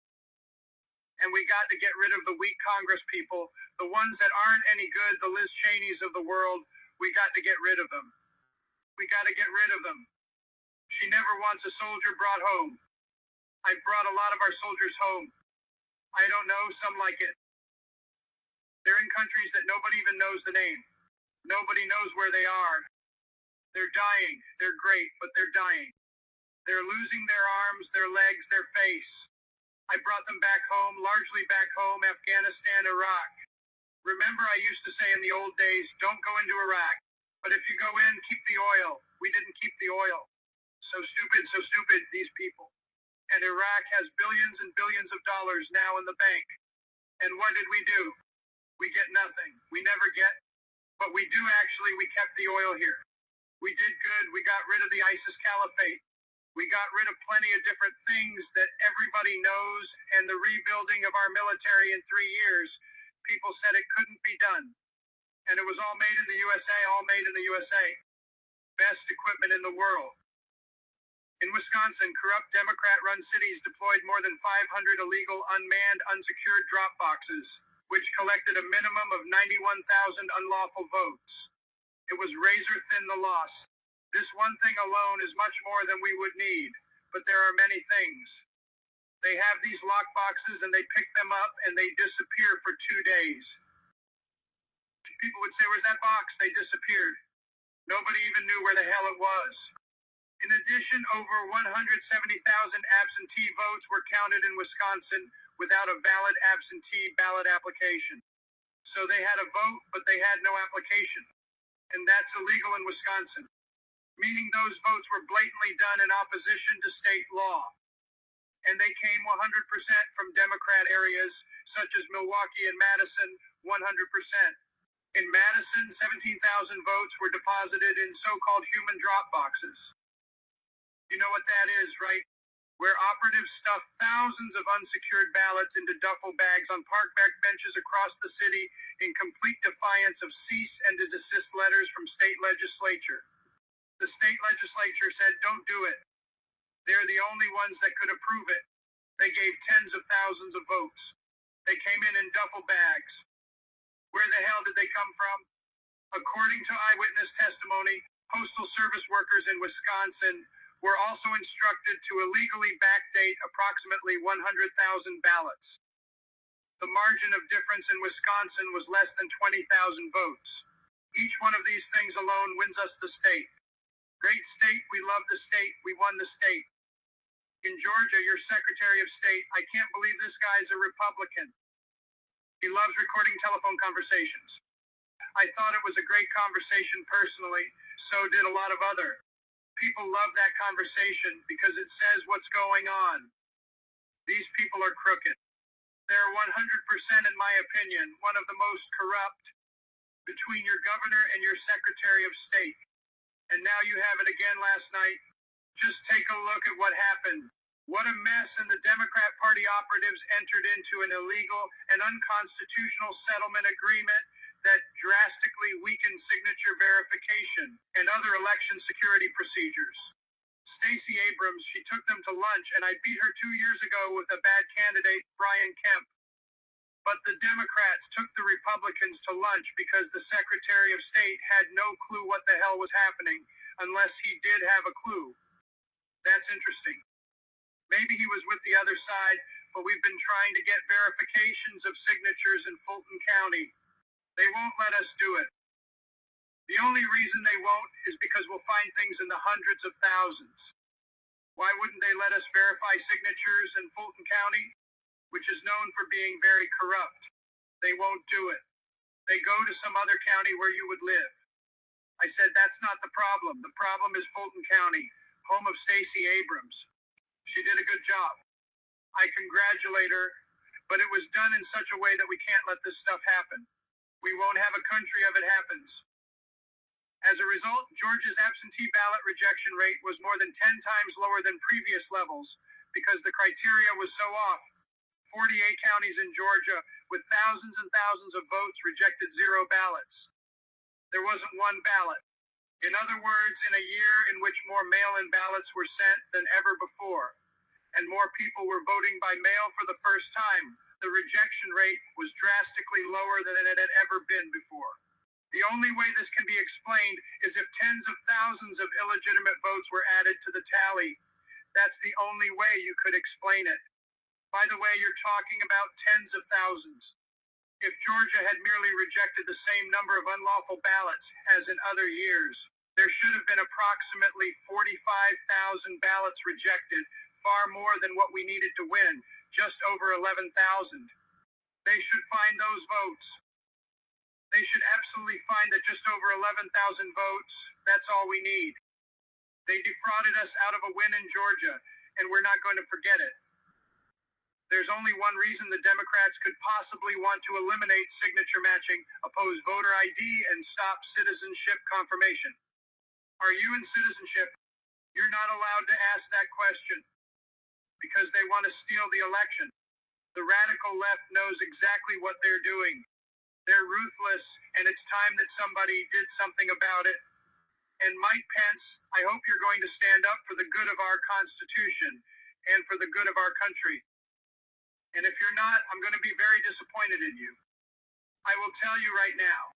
And we got to get rid of the weak Congress people, the ones that aren't any good, the Liz Cheneys of the world. We got to get rid of them. We got to get rid of them. She never wants a soldier brought home. I brought a lot of our soldiers home. I don't know, some like it. They're in countries that nobody even knows the name. Nobody knows where they are. They're dying. They're great, but they're dying. They're losing their arms, their legs, their face. I brought them back home, largely back home, Afghanistan, Iraq. Remember, I used to say in the old days, don't go into Iraq. But if you go in, keep the oil. We didn't keep the oil. So stupid, these people. And Iraq has billions and billions of dollars now in the bank. And what did we do? We get nothing. We never get. But we kept the oil here. We did good. We got rid of the ISIS caliphate. We got rid of plenty of different things that everybody knows, and the rebuilding of our military in 3 years, people said it couldn't be done. And it was all made in the USA, all made in the USA. Best equipment in the world. In Wisconsin, corrupt Democrat-run cities deployed more than 500 illegal, unmanned, unsecured drop boxes, which collected a minimum of 91,000 unlawful votes. It was razor-thin the loss. This one thing alone is much more than we would need, but there are many things. They have these lock boxes and they pick them up and they disappear for 2 days. People would say, "Where's that box?" They disappeared. Nobody even knew where the hell it was. In addition, over 170,000 absentee votes were counted in Wisconsin without a valid absentee ballot application. So they had a vote, but they had no application. And that's illegal in Wisconsin, meaning those votes were blatantly done in opposition to state law. And they came 100% from Democrat areas such as Milwaukee and Madison, 100%. In Madison, 17,000 votes were deposited in so-called human drop boxes. You know what that is, right? Where operatives stuff thousands of unsecured ballots into duffel bags on park benches across the city in complete defiance of cease and desist letters from state legislature. The state legislature said, "Don't do it." They're the only ones that could approve it. They gave tens of thousands of votes. They came in duffel bags. Where the hell did they come from? According to eyewitness testimony, Postal Service workers in Wisconsin were also instructed to illegally backdate approximately 100,000 ballots. The margin of difference in Wisconsin was less than 20,000 votes. Each one of these things alone wins us the state. Great state, we love the state, we won the state. In Georgia, your Secretary of State, I can't believe this guy's a Republican. He loves recording telephone conversations. I thought it was a great conversation personally, so did a lot of other. People love that conversation because it says what's going on. These people are crooked. They're 100%, in my opinion, one of the most corrupt between your governor and your Secretary of State. And now you have it again last night. Just take a look at what happened. What a mess, and the Democrat Party operatives entered into an illegal and unconstitutional settlement agreement that drastically weakened signature verification and other election security procedures. Stacey Abrams, she took them to lunch, and I beat her 2 years ago with a bad candidate, Brian Kemp. But the Democrats took the Republicans to lunch because the Secretary of State had no clue what the hell was happening, unless he did have a clue. That's interesting. Maybe he was with the other side, but we've been trying to get verifications of signatures in Fulton County. They won't let us do it. The only reason they won't is because we'll find things in the hundreds of thousands. Why wouldn't they let us verify signatures in Fulton County, which is known for being very corrupt? They won't do it. They go to some other county where you would live. I said, that's not the problem. The problem is Fulton County, home of Stacey Abrams. She did a good job. I congratulate her, but it was done in such a way that we can't let this stuff happen. We won't have a country if it happens. As a result, Georgia's absentee ballot rejection rate was more than 10 times lower than previous levels because the criteria was so off. 48 counties in Georgia with thousands and thousands of votes rejected 0 ballots. There wasn't one ballot. In other words, in a year in which more mail-in ballots were sent than ever before, and more people were voting by mail for the first time, the rejection rate was drastically lower than it had ever been before. The only way this can be explained is if tens of thousands of illegitimate votes were added to the tally. That's the only way you could explain it. By the way, you're talking about tens of thousands. If Georgia had merely rejected the same number of unlawful ballots as in other years, there should have been approximately 45,000 ballots rejected, far more than what we needed to win, just over 11,000. They should find those votes. They should absolutely find that just over 11,000 votes, that's all we need. They defrauded us out of a win in Georgia, and we're not going to forget it. There's only one reason the Democrats could possibly want to eliminate signature matching, oppose voter ID, and stop citizenship confirmation. Are you in citizenship? You're not allowed to ask that question because they want to steal the election. The radical left knows exactly what they're doing. They're ruthless, and it's time that somebody did something about it. And Mike Pence, I hope you're going to stand up for the good of our Constitution and for the good of our country. And if you're not, I'm going to be very disappointed in you. I will tell you right now,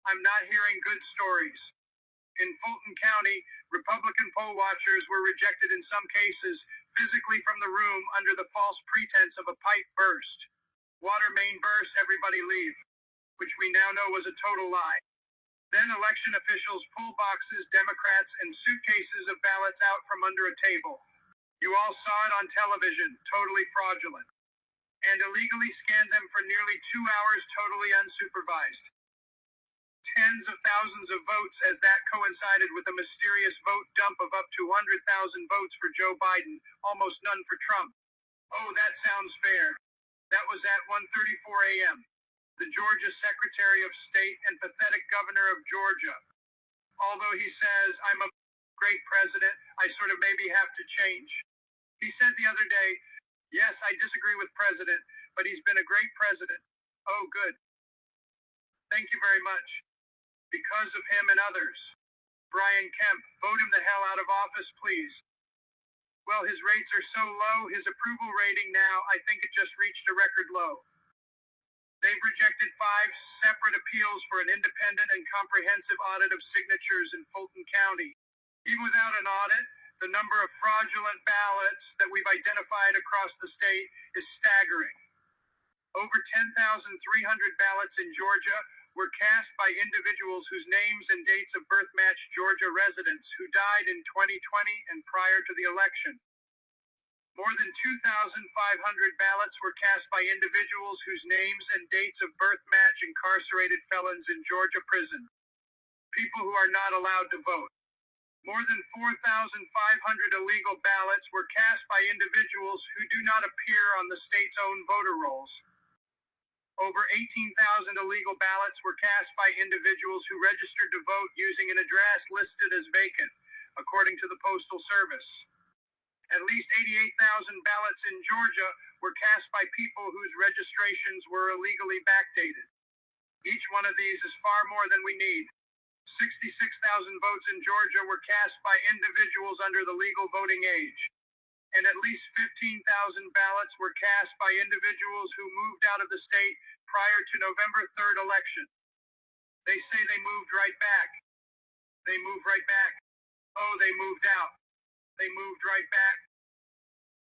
I'm not hearing good stories. In Fulton County, Republican poll watchers were rejected in some cases physically from the room under the false pretense of a pipe burst. Water main burst, everybody leave, which we now know was a total lie. Then election officials pull boxes, Democrats, and suitcases of ballots out from under a table. You all saw it on television, totally fraudulent. And illegally scanned them for nearly 2 hours, totally unsupervised. Tens of thousands of votes, as that coincided with a mysterious vote dump of up to 100,000 votes for Joe Biden, almost none for Trump. Oh, that sounds fair. That was at 1:34 a.m. The Georgia Secretary of State and pathetic governor of Georgia. Although he says, I'm a great president, I sort of maybe have to change. He said the other day, yes, I disagree with president, but he's been a great president. Oh, good. Thank you very much. Because of him and others. Brian Kemp, vote him the hell out of office, please. Well, his rates are so low, his approval rating now, I think it just reached a record low. They've rejected 5 separate appeals for an independent and comprehensive audit of signatures in Fulton County. Even without an audit, the number of fraudulent ballots that we've identified across the state is staggering. Over 10,300 ballots in Georgia were cast by individuals whose names and dates of birth match Georgia residents who died in 2020 and prior to the election. More than 2,500 ballots were cast by individuals whose names and dates of birth match incarcerated felons in Georgia prison. People who are not allowed to vote. More than 4,500 illegal ballots were cast by individuals who do not appear on the state's own voter rolls. Over 18,000 illegal ballots were cast by individuals who registered to vote using an address listed as vacant, according to the Postal Service. At least 88,000 ballots in Georgia were cast by people whose registrations were illegally backdated. Each one of these is far more than we need. 66,000 votes in Georgia were cast by individuals under the legal voting age. And at least 15,000 ballots were cast by individuals who moved out of the state prior to November 3rd election. They say they moved right back. They moved right back. Oh, they moved out. They moved right back.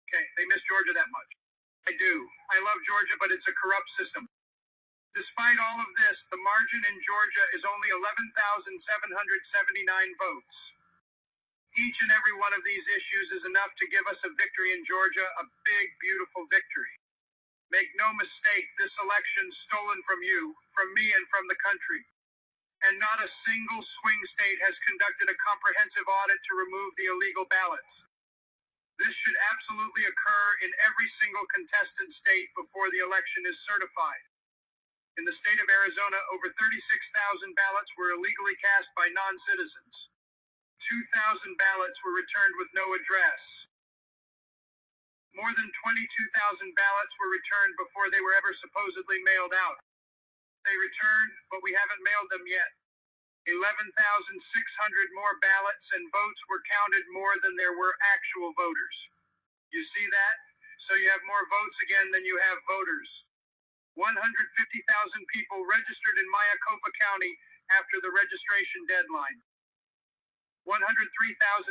Okay, they miss Georgia that much. I do. I love Georgia, but it's a corrupt system. Despite all of this, the margin in Georgia is only 11,779 votes. Each and every one of these issues is enough to give us a victory in Georgia, a big, beautiful victory. Make no mistake, this election stolen from you, from me, and from the country. And not a single swing state has conducted a comprehensive audit to remove the illegal ballots. This should absolutely occur in every single contested state before the election is certified. In the state of Arizona, over 36,000 ballots were illegally cast by non-citizens. 2,000 ballots were returned with no address. More than 22,000 ballots were returned before they were ever supposedly mailed out. They returned, but we haven't mailed them yet. 11,600 more ballots and votes were counted more than there were actual voters. You see that? So you have more votes again than you have voters. 150,000 people registered in Maricopa County after the registration deadline. 103,000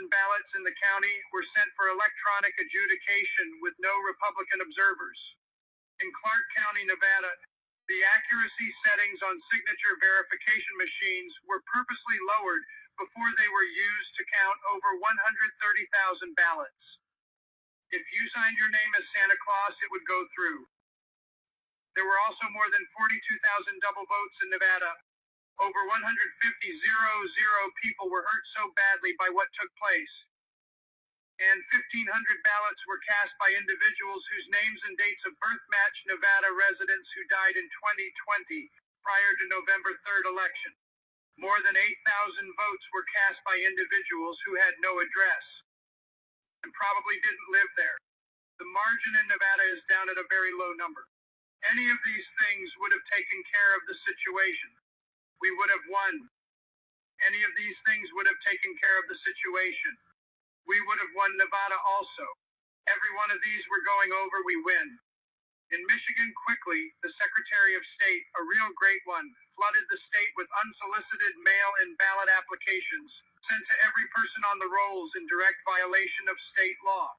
ballots in the county were sent for electronic adjudication with no Republican observers. In Clark County, Nevada, the accuracy settings on signature verification machines were purposely lowered before they were used to count over 130,000 ballots. If you signed your name as Santa Claus, it would go through. There were also more than 42,000 double votes in Nevada. Over 150,000 people were hurt so badly by what took place. and 1,500 ballots were cast by individuals whose names and dates of birth match Nevada residents who died in 2020 prior to November 3rd election. More than 8,000 votes were cast by individuals who had no address and probably didn't live there. The margin in Nevada is down at a very low number. Any of these things would have taken care of the situation. We would have won. Any of these things would have taken care of the situation. We would have won Nevada also. Every one of these we're going over, we win. In Michigan, quickly, the Secretary of State, a real great one, flooded the state with unsolicited mail-in ballot applications sent to every person on the rolls in direct violation of state law.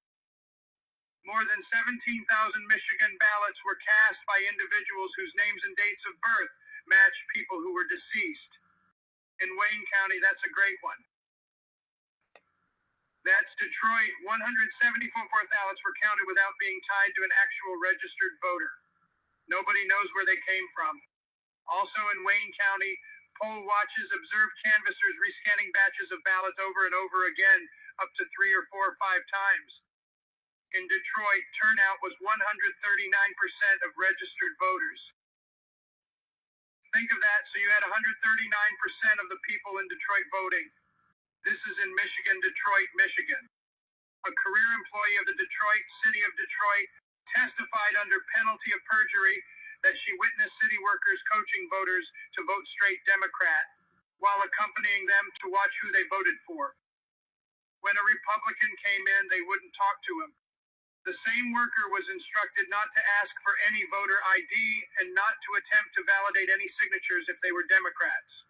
More than 17,000 Michigan ballots were cast by individuals whose names and dates of birth match people who were deceased. In Wayne County, that's a great one. That's Detroit. 174 ballots were counted without being tied to an actual registered voter. Nobody knows where they came from. Also in Wayne County, poll watches observed canvassers rescanning batches of ballots over and over again, up to 3 or 4 or 5 times. In Detroit, turnout was 139% of registered voters. Think of that, so you had 139% of the people in Detroit voting. This is in Michigan, Detroit, Michigan. A career employee of the Detroit City of Detroit testified under penalty of perjury that she witnessed city workers coaching voters to vote straight Democrat while accompanying them to watch who they voted for. When a Republican came in, they wouldn't talk to him. The same worker was instructed not to ask for any voter ID and not to attempt to validate any signatures if they were Democrats.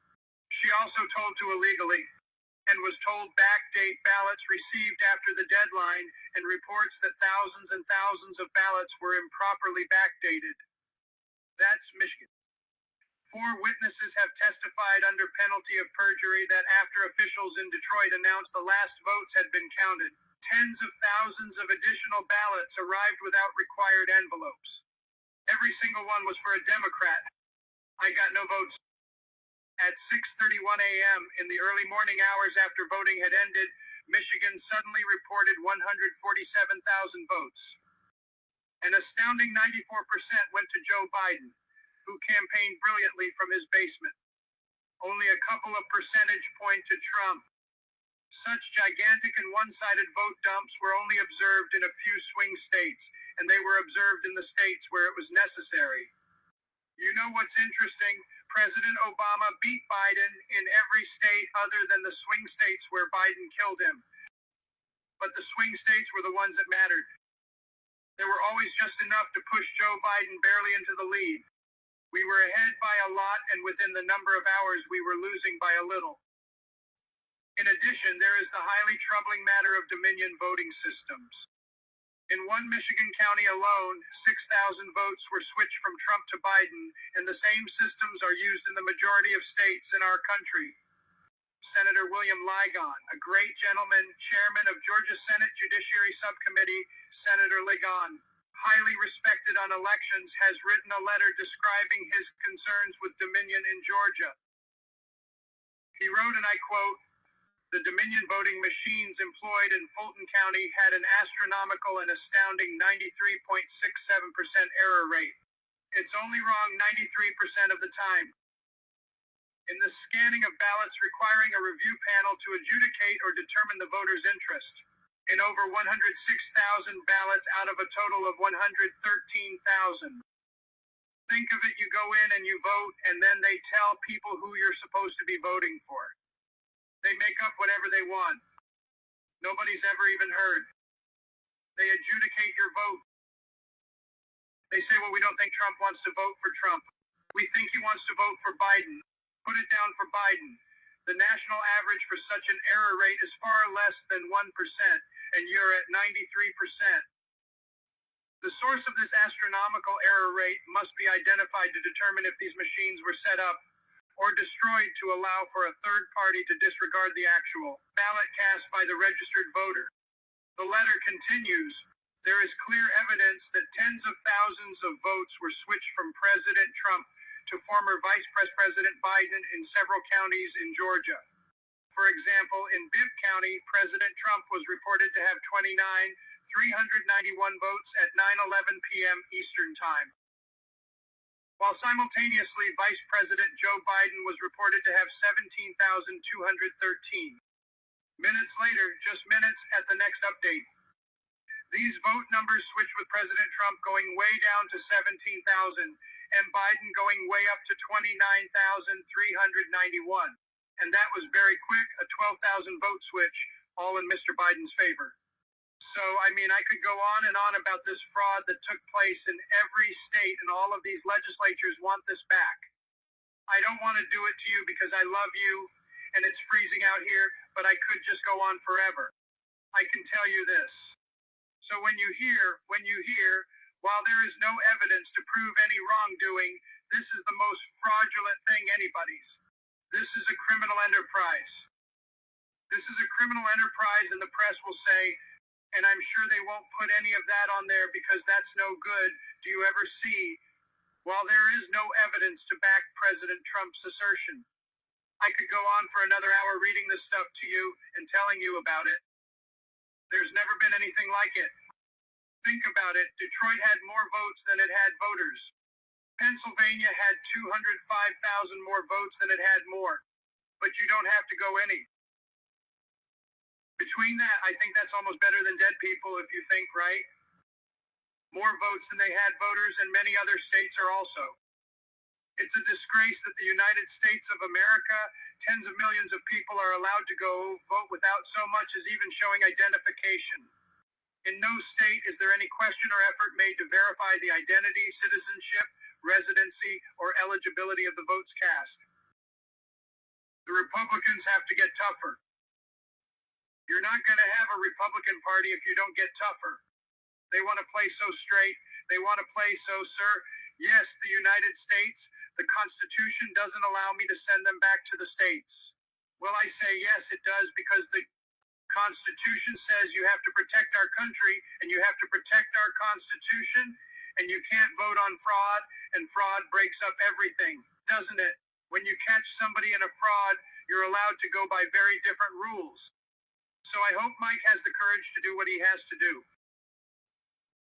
She also told to illegally and was told backdate ballots received after the deadline and reports that thousands and thousands of ballots were improperly backdated. That's Michigan. 4 witnesses have testified under penalty of perjury that after officials in Detroit announced the last votes had been counted, tens of thousands of additional ballots arrived without required envelopes. Every single one was for a Democrat. I got no votes. At 6:31 a.m. in the early morning hours after voting had ended, Michigan suddenly reported 147,000 votes. An astounding 94% went to Joe Biden, who campaigned brilliantly from his basement. Only a couple of percentage points to Trump. Such gigantic and one-sided vote dumps were only observed in a few swing states, and they were observed in the states where it was necessary. You know what's interesting? President Obama beat Biden in every state other than the swing states where Biden killed him. But the swing states were the ones that mattered. There were always just enough to push Joe Biden barely into the lead. We were ahead by a lot, and within the number of hours we were losing by a little. In addition, there is the highly troubling matter of Dominion voting systems. In one Michigan county alone, 6,000 votes were switched from Trump to Biden, and the same systems are used in the majority of states in our country. Senator William Ligon, a great gentleman, chairman of Georgia Senate Judiciary Subcommittee, Senator Ligon, highly respected on elections, has written a letter describing his concerns with Dominion in Georgia. He wrote, and I quote, "The Dominion voting machines employed in Fulton County had an astronomical and astounding 93.67% error rate. It's only wrong 93% of the time. In the scanning of ballots requiring a review panel to adjudicate or determine the voter's interest. In over 106,000 ballots out of a total of 113,000. Think of it, you go in and you vote, and then they tell people who you're supposed to be voting for. They make up whatever they want. Nobody's ever even heard. They adjudicate your vote. They say, well, we don't think Trump wants to vote for Trump. We think he wants to vote for Biden. Put it down for Biden. The national average for such an error rate is far less than 1%, and you're at 93%. The source of this astronomical error rate must be identified to determine if these machines were set up or destroyed to allow for a third party to disregard the actual ballot cast by the registered voter." The letter continues, "There is clear evidence that tens of thousands of votes were switched from President Trump to former Vice President Biden in several counties in Georgia. For example, in Bibb County, President Trump was reported to have 29,391 votes at 9:11 p.m. Eastern Time, while simultaneously Vice President Joe Biden was reported to have 17,213. Minutes later, just minutes at the next update, these vote numbers switched with President Trump going way down to 17,000 and Biden going way up to 29,391. And that was very quick, a 12,000 vote switch, all in Mr. Biden's favor. So, I mean, I could go on and on about this fraud that took place in every state, and all of these legislatures want this back. I don't want to do it to you because I love you and it's freezing out here, but I could just go on forever. I can tell you this. So when you hear, while there is no evidence to prove any wrongdoing, this is the most fraudulent thing anybody's. This is a criminal enterprise. This is a criminal enterprise, and the press will say, and I'm sure they won't put any of that on there because that's no good. Do you ever see? While there is no evidence to back President Trump's assertion. I could go on for another hour reading this stuff to you and telling you about it. There's never been anything like it. Think about it. Detroit had more votes than it had voters. Pennsylvania had 205,000 more votes than it had more. But you don't have to go any. Between that, I think that's almost better than dead people if you think, right? More votes than they had voters, and many other states are also. It's a disgrace that the United States of America, tens of millions of people are allowed to go vote without so much as even showing identification. In no state is there any question or effort made to verify the identity, citizenship, residency, or eligibility of the votes cast. The Republicans have to get tougher. You're not going to have a Republican Party if you don't get tougher. They want to play so straight. They want to play so, sir. Yes, the United States, the Constitution doesn't allow me to send them back to the states. Well, I say yes, it does, because the Constitution says you have to protect our country and you have to protect our Constitution, and you can't vote on fraud, and fraud breaks up everything, doesn't it? When you catch somebody in a fraud, you're allowed to go by very different rules. So I hope Mike has the courage to do what he has to do.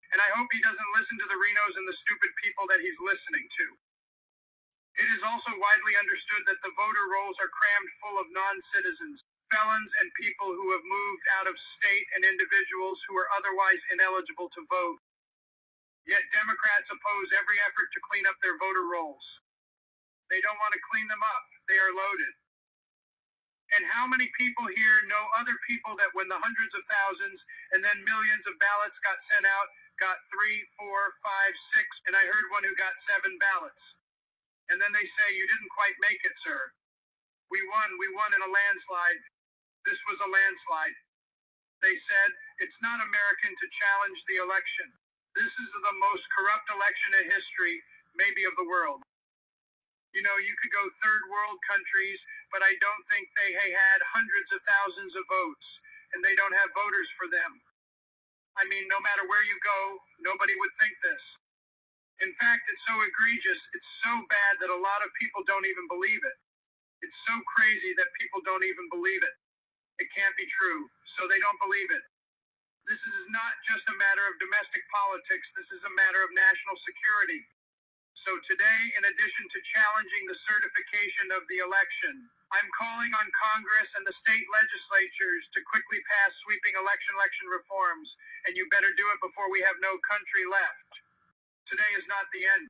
And I hope he doesn't listen to the Renos and the stupid people that he's listening to. It is also widely understood that the voter rolls are crammed full of non-citizens, felons, and people who have moved out of state, and individuals who are otherwise ineligible to vote. Yet Democrats oppose every effort to clean up their voter rolls. They don't want to clean them up. They are loaded. And how many people here know other people that when the hundreds of thousands and then millions of ballots got sent out, got 3, 4, 5, 6, and I heard one who got 7 ballots. And then they say, you didn't quite make it, sir. We won in a landslide. This was a landslide. They said, it's not American to challenge the election. This is the most corrupt election in history, maybe of the world. You know, you could go third world countries, but I don't think they had hundreds of thousands of votes, and they don't have voters for them. I mean, no matter where you go, nobody would think this. In fact, it's so egregious, it's so bad that a lot of people don't even believe it. It's so crazy that people don't even believe it. It can't be true, so they don't believe it. This is not just a matter of domestic politics, this is a matter of national security. So today, in addition to challenging the certification of the election, I'm calling on Congress and the state legislatures to quickly pass sweeping election reforms, and you better do it before we have no country left. Today is not the end.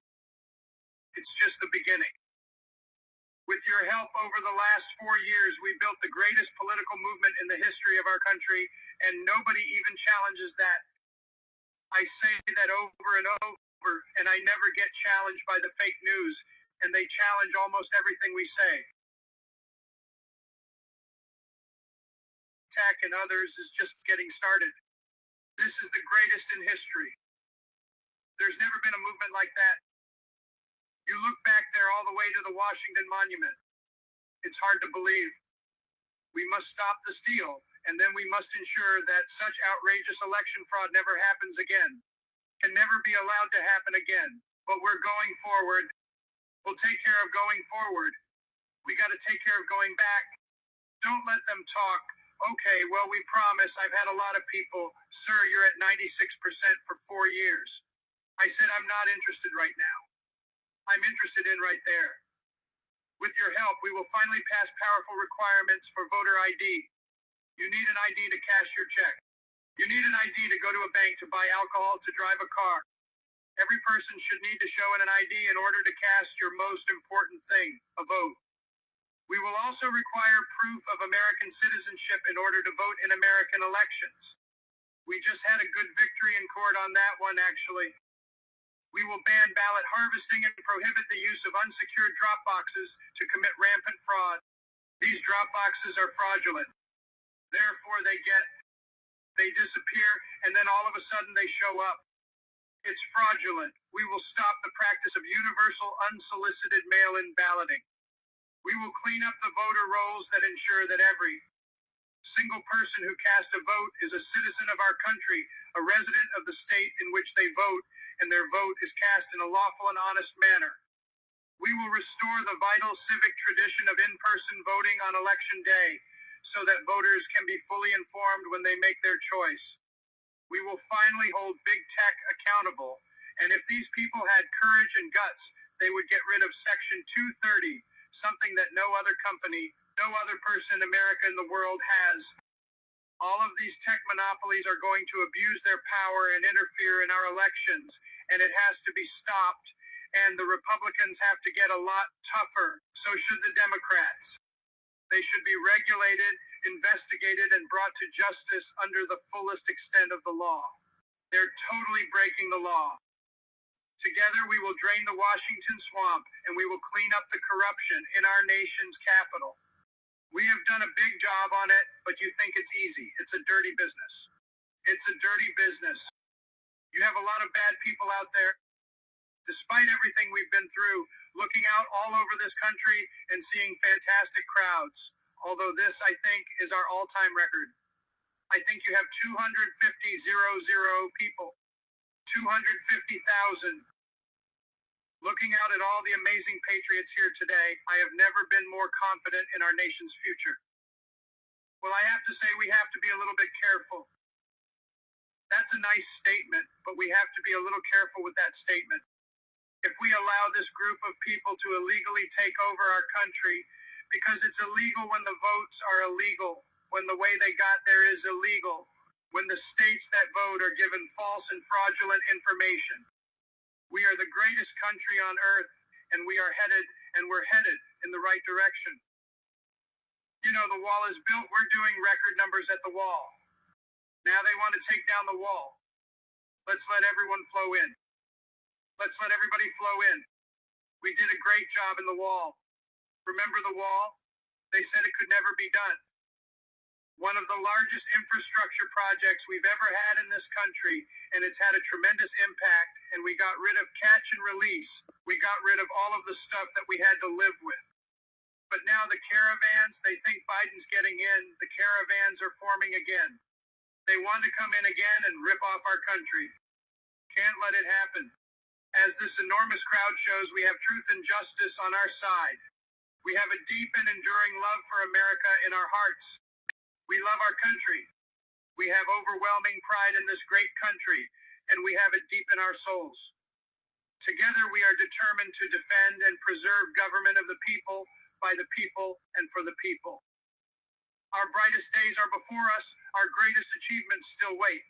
It's just the beginning. With your help over the last 4 years, we built the greatest political movement in the history of our country, and nobody even challenges that. I say that over and over, and I never get challenged by the fake news, and they challenge almost everything we say. Tech and others is just getting started. This is the greatest in history. There's never been a movement like that. You look back there all the way to the Washington Monument. It's hard to believe. We must stop the steal, and then we must ensure that such outrageous election fraud never happens again. Can never be allowed to happen again. But we're going forward. We'll take care of going forward. We got to take care of going back. Don't let them talk. Okay, well, we promise. I've had a lot of people. Sir, you're at 96% for 4 years. I said, I'm not interested right now. I'm interested in right there. With your help, we will finally pass powerful requirements for voter ID. You need an ID to cash your check. You need an ID to go to a bank to buy alcohol, to drive a car. Every person should need to show an ID in order to cast your most important thing, a vote. We will also require proof of American citizenship in order to vote in American elections. We just had a good victory in court on that one, actually. We will ban ballot harvesting and prohibit the use of unsecured drop boxes to commit rampant fraud. These drop boxes are fraudulent. Therefore, they disappear, and then all of a sudden they show up. It's fraudulent. We will stop the practice of universal unsolicited mail-in balloting. We will clean up the voter rolls that ensure that every single person who cast a vote is a citizen of our country, a resident of the state in which they vote, and their vote is cast in a lawful and honest manner. We will restore the vital civic tradition of in-person voting on election day so that voters can be fully informed when they make their choice. We will finally hold big tech accountable, and if these people had courage and guts, they would get rid of Section 230, something that no other company, no other person in America and the world has. All of these tech monopolies are going to abuse their power and interfere in our elections, and it has to be stopped, and the Republicans have to get a lot tougher. So should the Democrats. They should be regulated, investigated, and brought to justice under the fullest extent of the law. They're totally breaking the law. Together we will drain the Washington swamp, and we will clean up the corruption in our nation's capital. We have done a big job on it, but you think it's easy. It's a dirty business. It's a dirty business. You have a lot of bad people out there. Despite everything we've been through, looking out all over this country and seeing fantastic crowds. Although this, I think, is our all-time record. I think you have 250,000 people. 250,000. Looking out at all the amazing patriots here today, I have never been more confident in our nation's future. Well, I have to say we have to be a little bit careful. That's a nice statement, but we have to be a little careful with that statement. If we allow this group of people to illegally take over our country, because it's illegal when the votes are illegal, when the way they got there is illegal, when the states that vote are given false and fraudulent information. We are the greatest country on earth, and we're headed in the right direction. You know, the wall is built. We're doing record numbers at the wall. Now they want to take down the wall. Let's let everyone flow in. Let's let everybody flow in. We did a great job in the wall. Remember the wall? They said it could never be done. One of the largest infrastructure projects we've ever had in this country, and it's had a tremendous impact, and we got rid of catch and release. We got rid of all of the stuff that we had to live with. But now the caravans, they think Biden's getting in. The caravans are forming again. They want to come in again and rip off our country. Can't let it happen. As this enormous crowd shows, we have truth and justice on our side. We have a deep and enduring love for America in our hearts. We love our country. We have overwhelming pride in this great country, and we have it deep in our souls. Together, we are determined to defend and preserve government of the people, by the people, and for the people. Our brightest days are before us. Our greatest achievements still wait.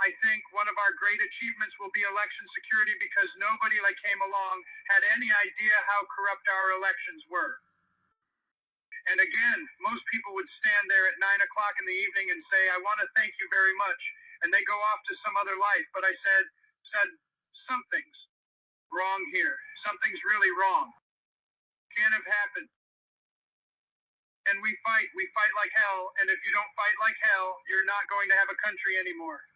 I think one of our great achievements will be election security, because nobody that came along had any idea how corrupt our elections were. And again, most people would stand there at 9 o'clock in the evening and say, I want to thank you very much. And they go off to some other life. But I said, something's wrong here. Something's really wrong. Can't have happened. And we fight like hell. And if you don't fight like hell, you're not going to have a country anymore.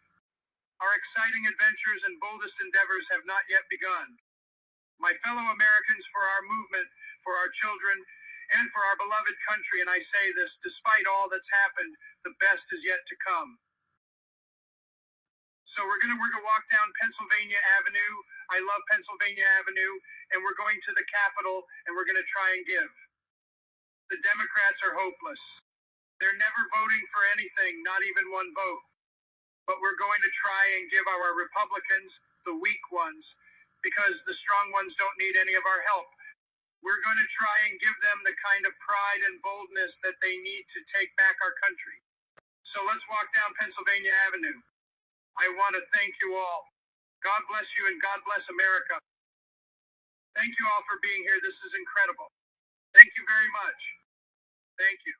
Our exciting adventures and boldest endeavors have not yet begun. My fellow Americans, for our movement, for our children, and for our beloved country, and I say this, despite all that's happened, the best is yet to come. So we're gonna walk down Pennsylvania Avenue. I love Pennsylvania Avenue, and we're going to the Capitol, and we're gonna try and give. The Democrats are hopeless. They're never voting for anything, not even one vote. But we're going to try and give our Republicans, the weak ones, because the strong ones don't need any of our help. We're going to try and give them the kind of pride and boldness that they need to take back our country. So let's walk down Pennsylvania Avenue. I want to thank you all. God bless you and God bless America. Thank you all for being here. This is incredible. Thank you very much. Thank you.